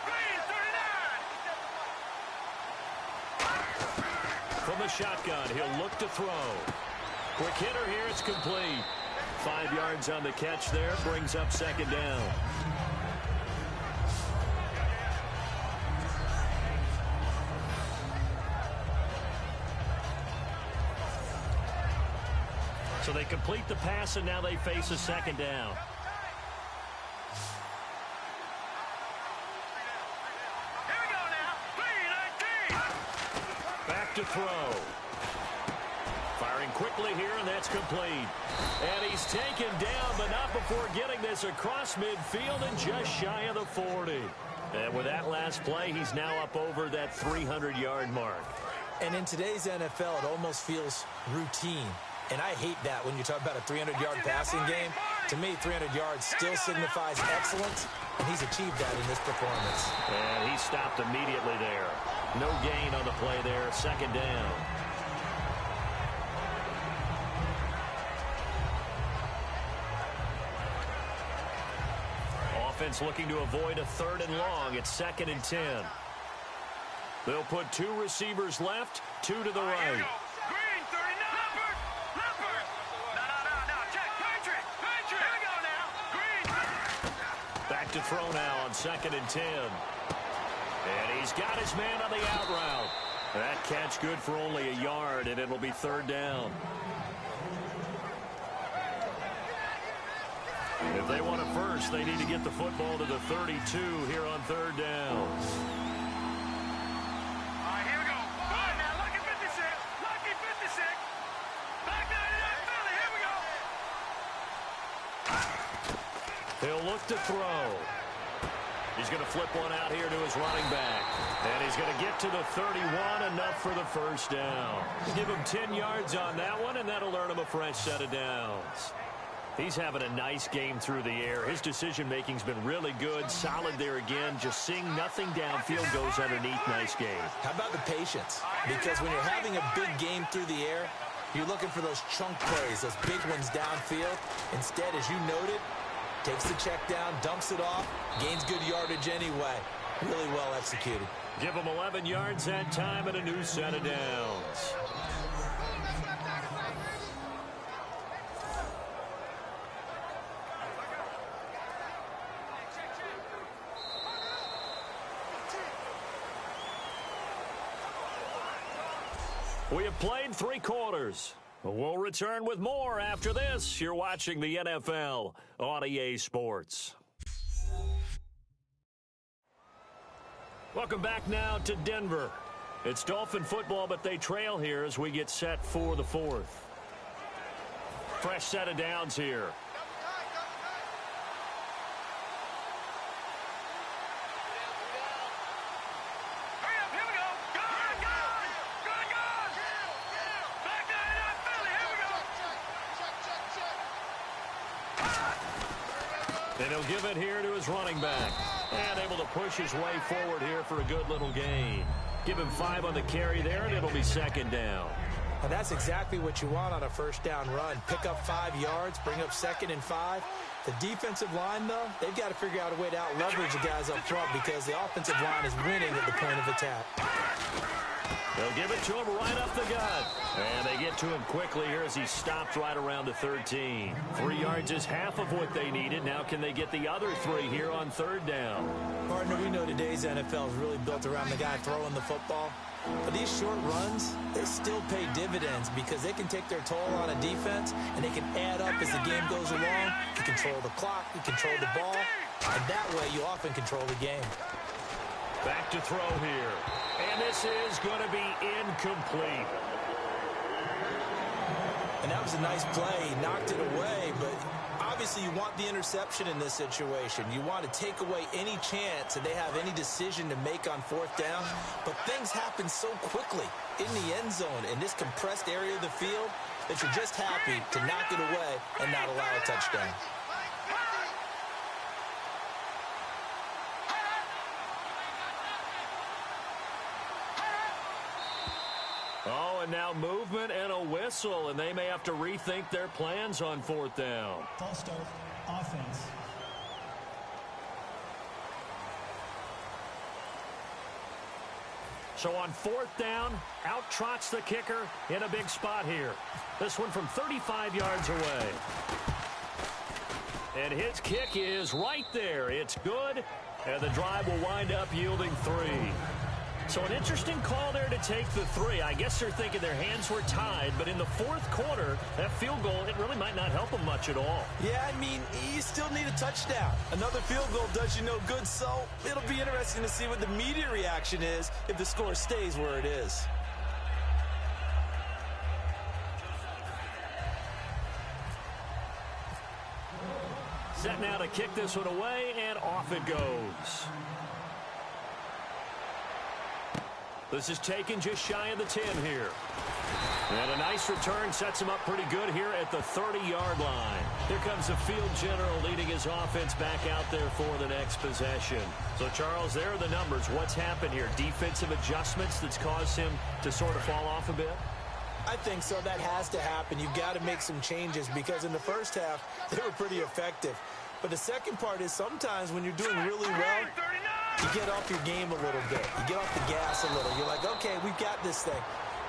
Green, 39. From the shotgun, he'll look to throw. Quick hitter here, it's complete. 5 yards on the catch there, brings up second down. So they complete the pass, and now they face a second down. Here we go now. Green, 19. Back to throw. Firing quickly here, and that's complete. And he's taken down, but not before getting this across midfield and just shy of the 40. And with that last play, he's now up over that 300-yard mark. And in today's NFL, it almost feels routine. And I hate that when you talk about a 300-yard passing game. To me, 300 yards still signifies excellence, and he's achieved that in this performance. And he stopped immediately there. No gain on the play there. Second down. Offense looking to avoid a 3rd and long. It's 2nd and 10. They'll put 2 receivers left, 2 to the right. Green, 39. Leopard. No. Check. Patriot. Here we go now. Green. Back to throw now on 2nd and 10. And he's got his man on the out route. That catch good for only a yard, and it'll be 3rd down. If they want a first, they need to get the football to the 32 here on 3rd down. All right, here we go. Good now. Lucky 56. Lucky 56. Back 99 Philly. Here we go. He'll look to throw. He's going to flip one out here to his running back. And he's going to get to the 31, enough for the first down. Give him 10 yards on that one, and that'll earn him a fresh set of downs. He's having a nice game through the air. His decision-making's been really good. Solid there again. Just seeing nothing downfield goes underneath. Nice game. How about the patience? Because when you're having a big game through the air, you're looking for those chunk plays, those big ones downfield. Instead, as you noted, takes the check down, dumps it off, gains good yardage anyway. Really well executed. Give him 11 yards that time and a new set of downs. We have played 3 quarters. We'll return with more after this. You're watching the NFL on EA Sports. Welcome back now to Denver. It's Dolphin football, but they trail here as we get set for the 4th. Fresh set of downs here. And he'll give it here to his running back. And able to push his way forward here for a good little gain. Give him 5 on the carry there, and it'll be 2nd down. And that's exactly what you want on a first down run. Pick up 5 yards, bring up 2nd and 5. The defensive line, though, they've got to figure out a way to out-leverage the guys up front because the offensive line is winning at the point of attack. They'll give it to him right up the gut. And they get to him quickly here as he stopped right around the 13. 3 yards is half of what they needed. Now can they get the other 3 here on 3rd down? Partner, we know today's NFL is really built around the guy throwing the football. But these short runs, they still pay dividends because they can take their toll on a defense and they can add up as the game goes along. You control the clock, you control the ball, and that way you often control the game. Back to throw here. And this is going to be incomplete. And that was a nice play. He knocked it away, but obviously you want the interception in this situation. You want to take away any chance that they have any decision to make on 4th down. But things happen so quickly in the end zone in this compressed area of the field that you're just happy to knock it away and not allow a touchdown. Oh, and now movement and a whistle, and they may have to rethink their plans on 4th down. False start, offense. So on 4th down, out trots the kicker in a big spot here. This one from 35 yards away. And his kick is right there. It's good, and the drive will wind up yielding 3. So an interesting call there to take the 3. I guess they're thinking their hands were tied, but in the 4th quarter, that field goal, it really might not help them much at all. Yeah, I mean, you still need a touchdown. Another field goal does you no good, so it'll be interesting to see what the media reaction is if the score stays where it is. Set now to kick this one away, and off it goes. This is taken just shy of the 10 here. And a nice return sets him up pretty good here at the 30-yard line. Here comes the field general leading his offense back out there for the next possession. So, Charles, there are the numbers. What's happened here? Defensive adjustments that's caused him to sort of fall off a bit? I think so. That has to happen. You've got to make some changes because in the first half, they were pretty effective. But the second part is sometimes when you're doing really well, you get off your game a little bit. You get off the gas a little. You're like, okay, we've got this thing.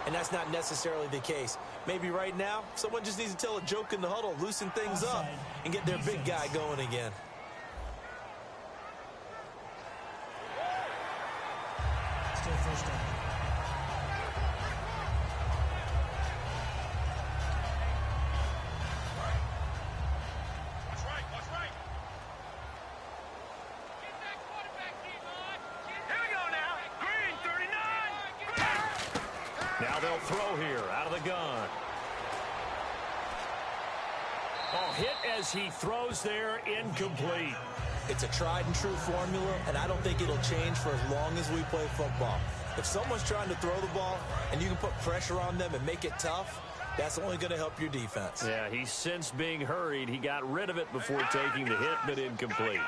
And that's not necessarily the case. Maybe right now, someone just needs to tell a joke in the huddle, loosen things up, and get their big guy going again. Still first down. What's right? Get that quarterback, Devon. Here we go now. Green, 39. Now they'll throw here out of the gun. Oh, hit as he throws there, incomplete. It's a tried and true formula, and I don't think it'll change for as long as we play football. If someone's trying to throw the ball and you can put pressure on them and make it tough, that's only going to help your defense. Yeah, he's since being hurried. He got rid of it before taking the hit, but incomplete.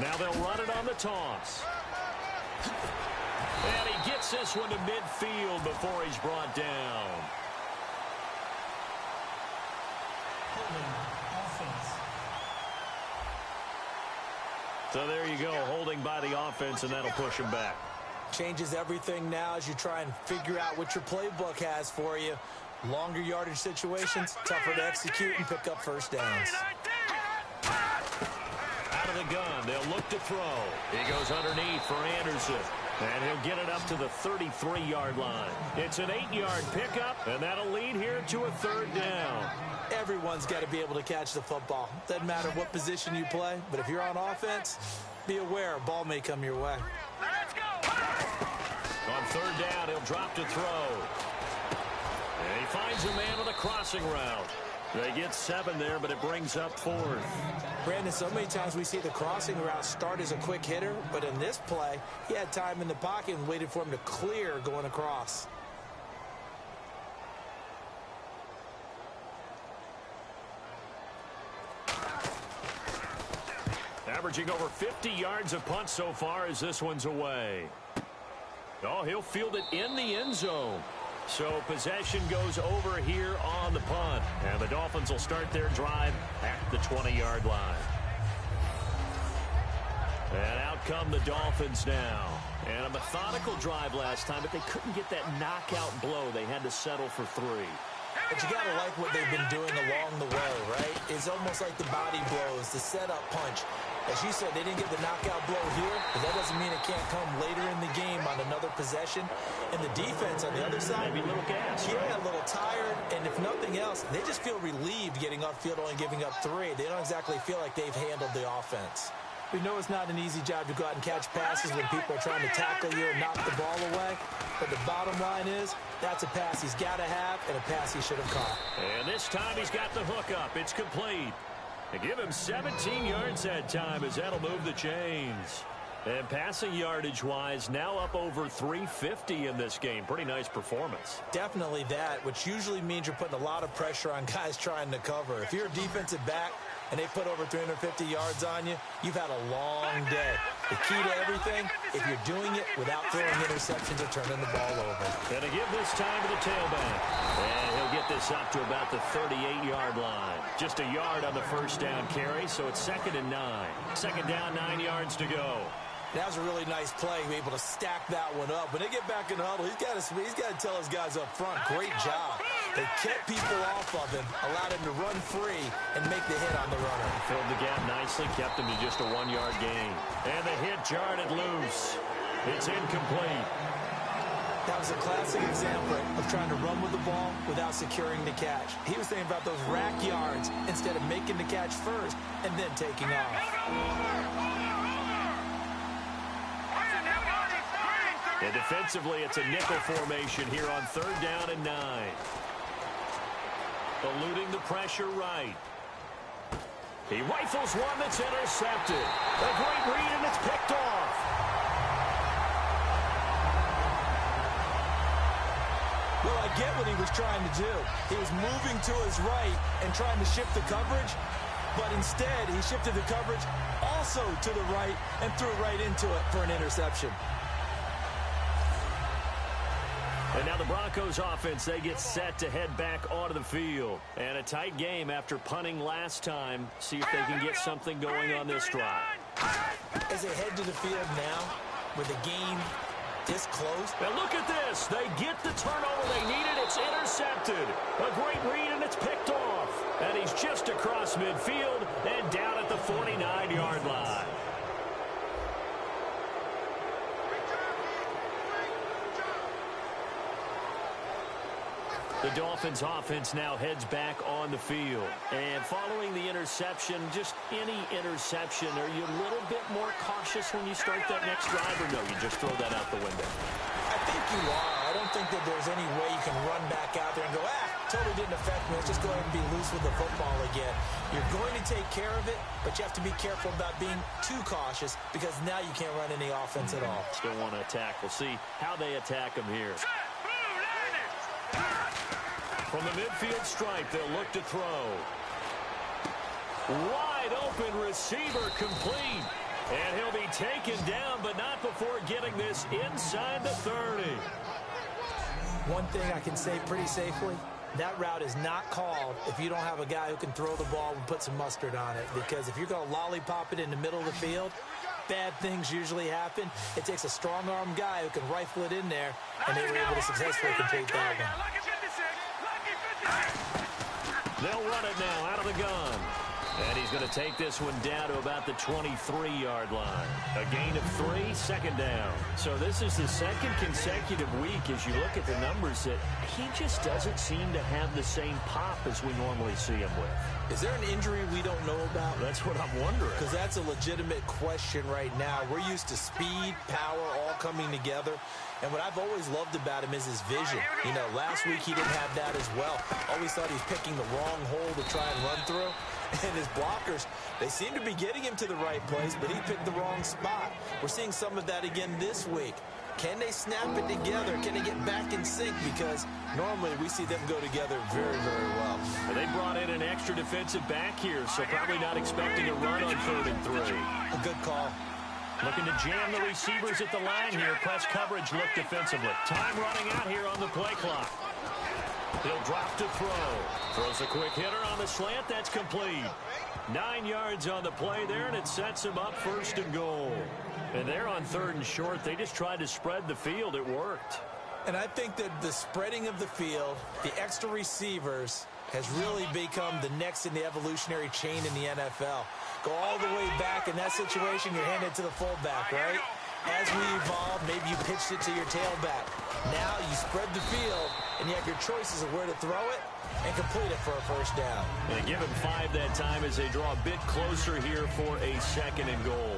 Now they'll run it on the toss. And he gets this one to midfield before he's brought down. Offense. So there you go, holding by the offense, and that'll push him back. Changes everything now as you try and figure out what your playbook has for you. Longer yardage situations, tougher to execute and pick up first downs. Out of the gun, they'll look to throw. He goes underneath for Anderson. And he'll get it up to the 33-yard line. It's an 8-yard pickup, and that'll lead here to a third down. Everyone's got to be able to catch the football. Doesn't matter what position you play, but if you're on offense, be aware a ball may come your way. Let's go. On third down, he'll drop to throw. And he finds a man on the crossing route. They get 7 there, but it brings up 4th. Brandon, so many times we see the crossing route start as a quick hitter, but in this play, he had time in the pocket and waited for him to clear going across. Averaging over 50 yards a punt so far as this one's away. Oh, he'll field it in the end zone. So possession goes over here on the punt. And the Dolphins will start their drive at the 20-yard line. And out come the Dolphins now. And a methodical drive last time, but they couldn't get that knockout blow. They had to settle for 3. But you got to like what they've been doing along the way, right? It's almost like the body blows, the setup punch. As you said, they didn't get the knockout blow here, but that doesn't mean it can't come later in the game on another possession. And the defense on the other side, maybe a little gas. Yeah, a little tired. And if nothing else, they just feel relieved getting upfield, only giving up 3. They don't exactly feel like they've handled the offense. We know it's not an easy job to go out and catch passes when people are trying to tackle you and knock the ball away. But the bottom line is, that's a pass he's got to have and a pass he should have caught. And this time he's got the hook up. It's complete. They give him 17 yards that time as that'll move the chains. And passing yardage-wise, now up over 350 in this game. Pretty nice performance. Definitely that, which usually means you're putting a lot of pressure on guys trying to cover. If you're a defensive back and they put over 350 yards on you, you've had a long day. The key to everything, if you're doing it without throwing interceptions or turning the ball over. And to give this time to the tailback. And he'll get this up to about the 38-yard line. Just a yard on the first down carry, so it's 2nd and 9. Second down, 9 yards to go. That was a really nice play, able to stack that one up. When they get back in the huddle, he's got to tell his guys up front, great job. They kept people off of him, allowed him to run free and make the hit on the runner. Filled the gap nicely, kept him to just a 1-yard gain. And the hit jarred it loose. It's incomplete. That was a classic example of trying to run with the ball without securing the catch. He was thinking about those rack yards instead of making the catch first and then taking off. And defensively, it's a nickel formation here on 3rd down and 9. Eluding the pressure right. He rifles one that's intercepted. A great read, and it's picked off. get what he was trying to do. He was moving to his right and trying to shift the coverage, but instead he shifted the coverage also to the right and threw right into it for an interception. And now the Broncos offense, they get set to head back onto the field. And a tight game after punting last time. See if they can get something going on this drive. As they head to the field now, with the game this close. And look at this. They get the turnover they needed. It's intercepted. A great read, and it's picked off. And he's just across midfield and down at the 49-yard line. The Dolphins offense now heads back on the field. And following the interception, just any interception, are you a little bit more cautious when you start that next drive, or no, you just throw that out the window? I think you are. I don't think that there's any way you can run back out there and go, totally didn't affect me. Let's just go ahead and be loose with the football again. You're going to take care of it, but you have to be careful about being too cautious because now you can't run any offense at all. Still want to attack. We'll see how they attack them here. From the midfield stripe, they'll look to throw. Wide open receiver complete. And he'll be taken down, but not before getting this inside the 30. One thing I can say pretty safely, that route is not called if you don't have a guy who can throw the ball and put some mustard on it. Because if you're going to lollipop it in the middle of the field, bad things usually happen. It takes a strong-arm guy who can rifle it in there, and they were able to successfully complete that one. They'll run it now out of the gun. And he's going to take this one down to about the 23-yard line. A gain of 3, second down. So this is the second consecutive week, as you look at the numbers, that he just doesn't seem to have the same pop as we normally see him with. Is there an injury we don't know about? That's what I'm wondering. Because that's a legitimate question right now. We're used to speed, power, all coming together. And what I've always loved about him is his vision. You know, last week he didn't have that as well. Always thought he was picking the wrong hole to try and run through. And his blockers, they seem to be getting him to the right place, but he picked the wrong spot. We're seeing some of that again this week. Can they snap it together? Can they get back in sync? Because normally we see them go together very, very well. And they brought in an extra defensive back here, so probably not expecting a run on 3rd and 3. A good call. Looking to jam the receivers at the line here. Press coverage look defensively. Time running out here on the play clock. He'll drop to throw. Throws a quick hitter on the slant. That's complete. 9 yards on the play there, and it sets him up 1st and goal. And they're on 3rd and short. They just tried to spread the field. It worked. And I think that the spreading of the field, the extra receivers, has really become the next in the evolutionary chain in the NFL. Go all the way back in that situation, you're handed to the fullback, right? As we evolve, maybe you pitched it to your tailback. Now you spread the field, and you have your choices of where to throw it and complete it for a 1st down. And give him 5 that time as they draw a bit closer here for a 2nd and goal.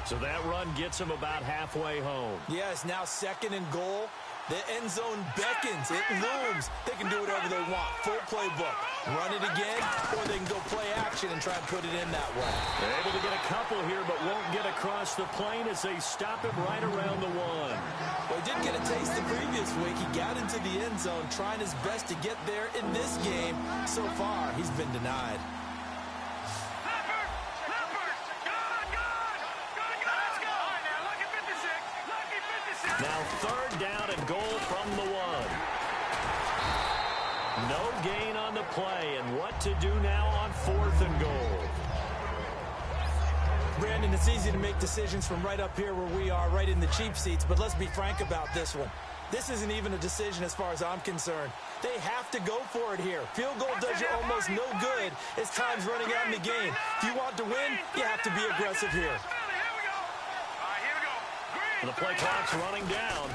So that run gets him about halfway home. Yes, now 2nd and goal. The end zone beckons. It looms. They can do whatever they want. Full playbook. Run it again, or they can go play action and try and put it in that way. They're able to get a couple here, but won't get across the plane as they stop him right around the 1. Well, he did get a taste the previous week. He got into the end zone, trying his best to get there in this game. So far, he's been denied. Now 3rd down and goal from the 1. No gain on the play, and what to do now on 4th and goal. Brandon, it's easy to make decisions from right up here where we are, right in the cheap seats, but let's be frank about this one. This isn't even a decision as far as I'm concerned. They have to go for it here. Field goal does you almost no good as time's running out in the game. If you want to win, you have to be aggressive here. The play clock's running down.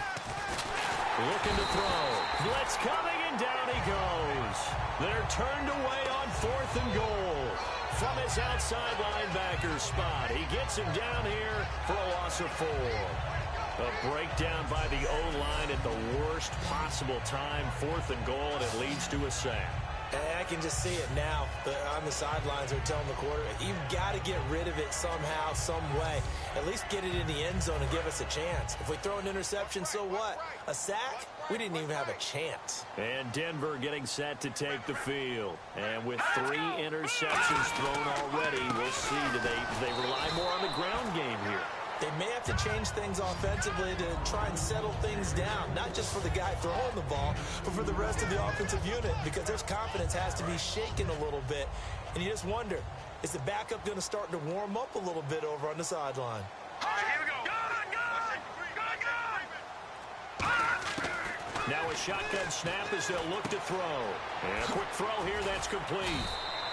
Looking to throw. Blitz coming, and down he goes. They're turned away on 4th and goal. From his outside linebacker spot, he gets him down here for a loss of 4. A breakdown by the O-line at the worst possible time. 4th and goal, and it leads to a sack. And I can just see it now. On the sidelines, they're telling the quarterback, you've got to get rid of it somehow, some way. At least get it in the end zone and give us a chance. If we throw an interception, so what? A sack? We didn't even have a chance. And Denver getting set to take the field. And with 3 interceptions thrown already, we'll see, do they rely more on the ground game here? They may have to change things offensively to try and settle things down, not just for the guy throwing the ball, but for the rest of the offensive unit, because their confidence has to be shaken a little bit. And you just wonder, is the backup going to start to warm up a little bit over on the sideline? All right, here we go. Now a shotgun snap as they'll look to throw. And a quick throw here, that's complete.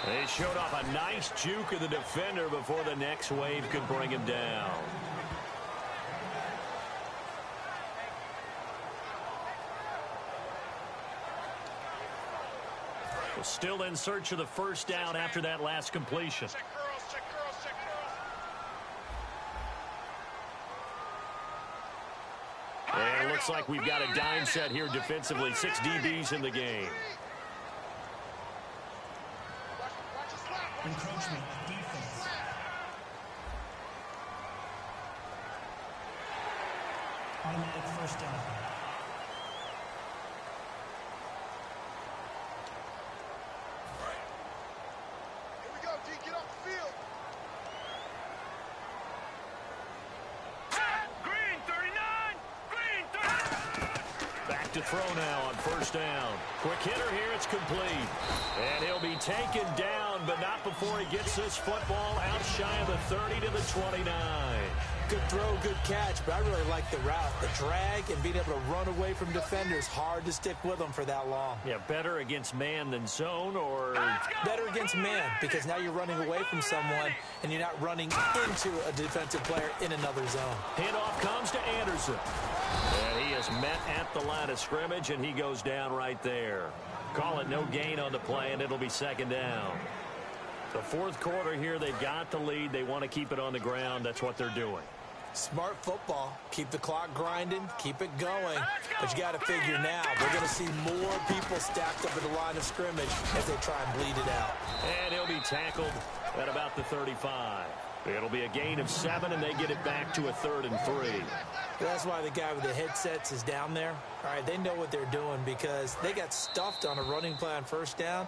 They showed off a nice juke of the defender before the next wave could bring him down. Well, still in search of the first down after that last completion. And it looks like we've got a dime set here defensively. 6 DBs in the game. Encroachment, defense. Automatic first down. Here we go, D. Get off the field. Green 39. Green 39. Back to throw now on first down. Quick hitter here, it's complete. And he'll be taken down, but not before he gets this football out shy of the 30 to the 29. Good throw, good catch, but I really like the route. The drag and being able to run away from defenders, hard to stick with them for that long. Yeah, better against man than zone, or Better against man, because now you're running away from someone and you're not running into a defensive player in another zone. handoff comes to Anderson. And he is met at the line of scrimmage, and he goes down right there. Call it no gain on the play, and it'll be second down. The fourth quarter here, they've got the lead. They want to keep it on the ground. That's what they're doing. Smart football. Keep the clock grinding. Keep it going. But you got to figure now, we're going to see more people stacked up at the line of scrimmage as they try and bleed it out. And he'll be tackled at about the 35. It'll be a gain of 7, and they get it back to a 3rd and 3. That's why the guy with the headsets is down there. All right, they know what they're doing because they got stuffed on a running play on first down.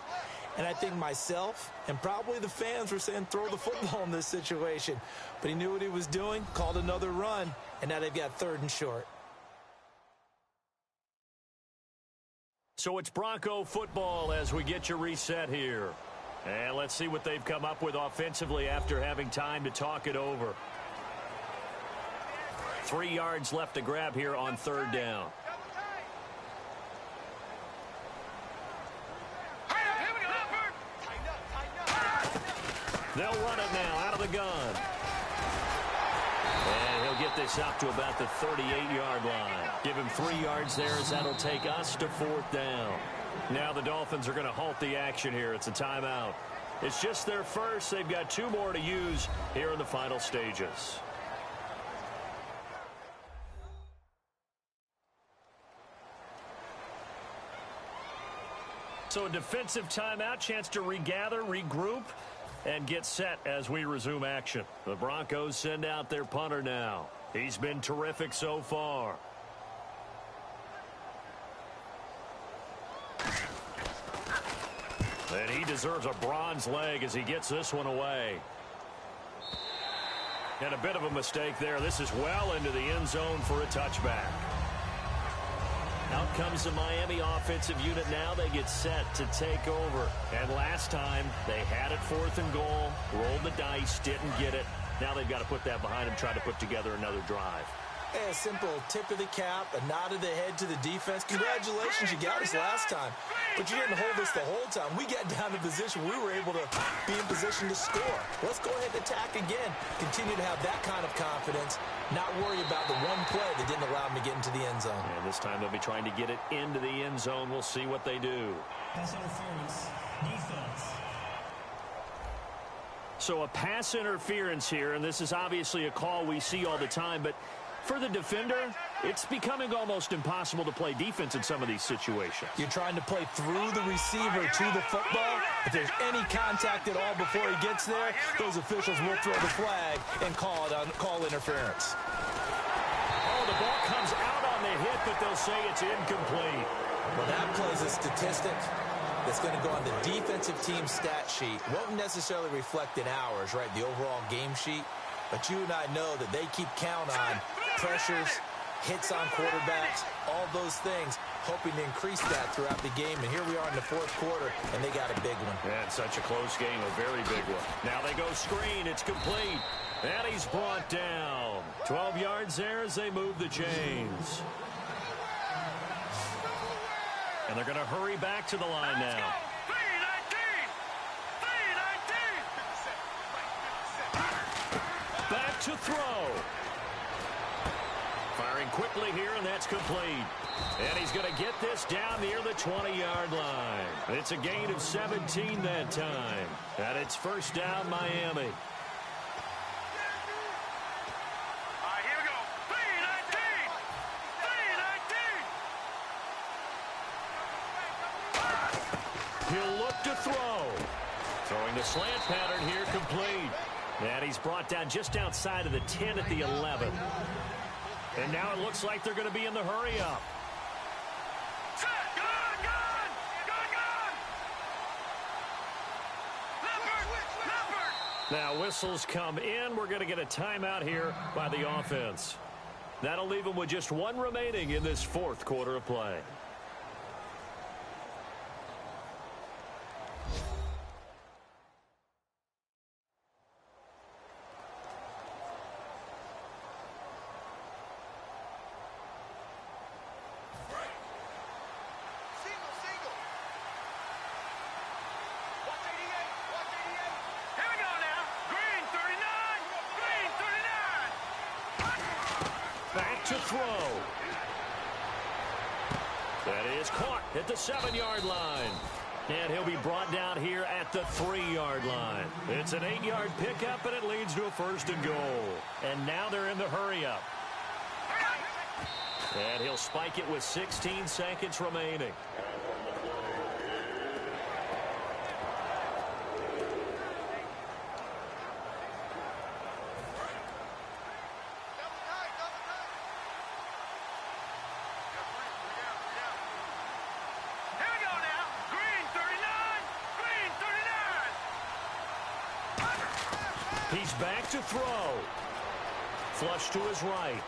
And I think myself and probably the fans were saying throw the football in this situation. But he knew what he was doing, called another run, and now they've got 3rd and short. So it's Bronco football as we get you reset here. And let's see what they've come up with offensively after having time to talk it over. 3 yards left to grab here on 3rd down. They'll run it now out of the gun. And he'll get this up to about the 38-yard line. Give him 3 yards there as that'll take us to 4th down. Now the Dolphins are going to halt the action here. It's a timeout. It's just their first. They've got 2 more to use here in the final stages. So a defensive timeout, chance to regather, regroup, and get set as we resume action. The Broncos send out their punter now. He's been terrific so far. And he deserves a bronze leg as he gets this one away. And a bit of a mistake there. This is well into the end zone for a touchback. Out comes the Miami offensive unit now. They get set to take over. And last time, they had it 4th and goal, rolled the dice, didn't get it. Now they've got to put that behind them, try to put together another drive. A simple tip of the cap, a nod of the head to the defense. Congratulations, you got us last time. But you didn't hold us the whole time. We got down to position. We were able to be in position to score. Let's go ahead and attack again. Continue to have that kind of confidence. Not worry about the one play that didn't allow them to get into the end zone. And this time they'll be trying to get it into the end zone. We'll see what they do. Pass interference, defense. So a pass interference here, and this is obviously a call we see all the time, but for the defender, it's becoming almost impossible to play defense in some of these situations. You're trying to play through the receiver to the football. If there's any contact at all before he gets there, those officials will throw the flag and call interference. Oh, the ball comes out on the hit, but they'll say it's incomplete. Well, that plays a statistic that's going to go on the defensive team stat sheet. Won't necessarily reflect in ours, right, the overall game sheet. But you and I know that they keep count on pressures, hits on quarterbacks, all those things, hoping to increase that throughout the game. And here we are in the fourth quarter, and they got a big one. Yeah, it's such a close game, a very big one. Now they go screen. It's complete. And he's brought down. 12 yards there as they move the chains. And they're going to hurry back to the line now. Back to throw. Firing quickly here, and that's complete. And he's going to get this down near the 20-yard line. It's a gain of 17 that time. And it's first down, Miami. Here we go. 3-19. He'll look to throw. Throwing the slant pattern here, complete. And he's brought down just outside of the 10 at the 11. And now it looks like they're going to be in the hurry-up. Now whistles come in. We're going to get a timeout here by the offense. That'll leave them with just one remaining in this fourth quarter of play. To throw. That is caught at the 7-yard line. And he'll be brought down here at the 3-yard line. It's an 8-yard pickup, and it leads to a first and goal. And now they're in the hurry-up. And he'll spike it with 16 seconds remaining. He's back to throw. Flush to his right.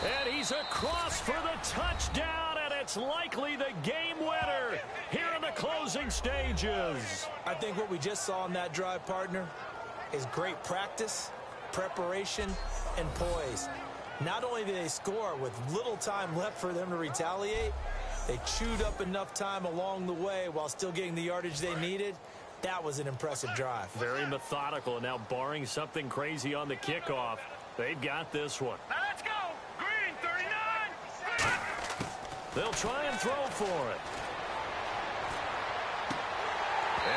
And he's across for the touchdown, and it's likely the game winner here in the closing stages. I think what we just saw in that drive, partner, is great practice, preparation, and poise. Not only did they score with little time left for them to retaliate, they chewed up enough time along the way while still getting the yardage they needed. That was an impressive drive. Very methodical, and now barring something crazy on the kickoff, they've got this one. Now let's go. Green, 39. They'll try and throw for it.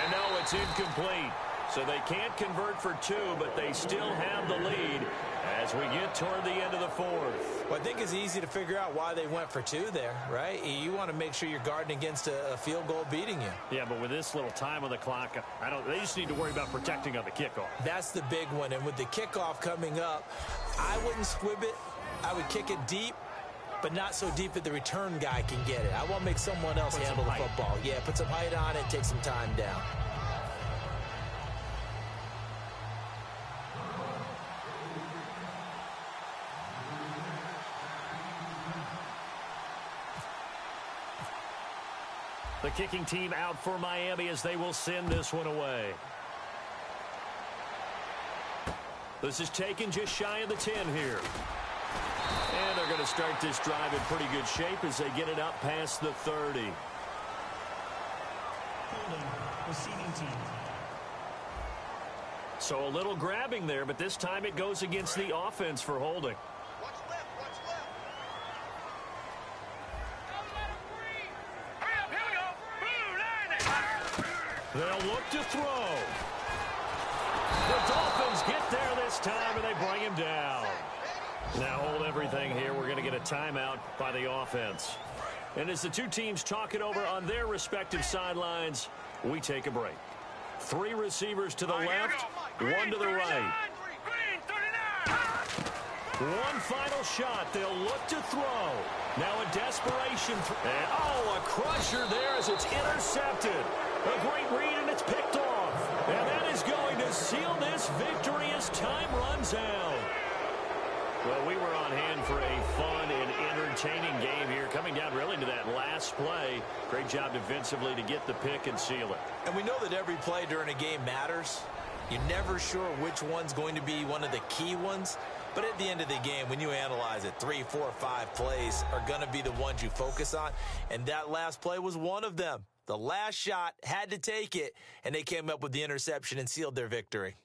And no, it's incomplete. So they can't convert for 2, but they still have the lead as we get toward the end of the fourth. Well, I think it's easy to figure out why they went for 2 there, right? You want to make sure you're guarding against a field goal beating you. Yeah, but with this little time on the clock, they just need to worry about protecting on the kickoff. That's the big one. And with the kickoff coming up, I wouldn't squib it. I would kick it deep, but not so deep that the return guy can get it. I want to make someone else handle the football. Yeah, put some height on it and take some time down. The kicking team out for Miami as they will send this one away. This is taken just shy of the 10 here. And they're going to start this drive in pretty good shape as they get it up past the 30. Holding, receiving team. So a little grabbing there, but this time it goes against the offense for holding. They'll look to throw. The Dolphins get there this time, and they bring him down. Now hold everything here. We're going to get a timeout by the offense. And as the two teams talk it over on their respective sidelines, we take a break. 3 receivers to the left, 1 to the right. One final shot. They'll look to throw. Now a desperation. And, a crusher there as it's intercepted. A great read, and it's picked off. And that is going to seal this victory as time runs out. Well, we were on hand for a fun and entertaining game here, coming down really to that last play. Great job defensively to get the pick and seal it. And we know that every play during a game matters. You're never sure which one's going to be one of the key ones. But at the end of the game, when you analyze it, 3, 4, 5 plays are going to be the ones you focus on. And that last play was one of them. The last shot had to take it, and they came up with the interception and sealed their victory.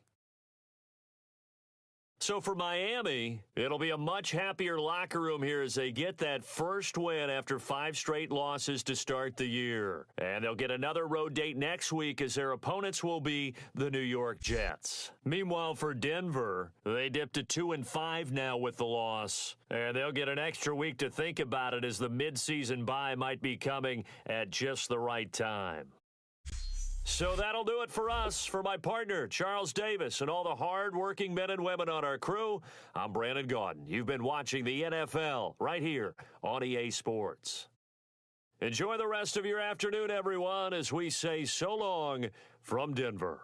So for Miami, it'll be a much happier locker room here as they get that first win after 5 straight losses to start the year. And they'll get another road date next week as their opponents will be the New York Jets. Meanwhile, for Denver, they dipped to 2-5 now with the loss. And they'll get an extra week to think about it as the midseason bye might be coming at just the right time. So that'll do it for us. For my partner, Charles Davis, and all the hard-working men and women on our crew, I'm Brandon Gaudin. You've been watching the NFL right here on EA Sports. Enjoy the rest of your afternoon, everyone, as we say so long from Denver.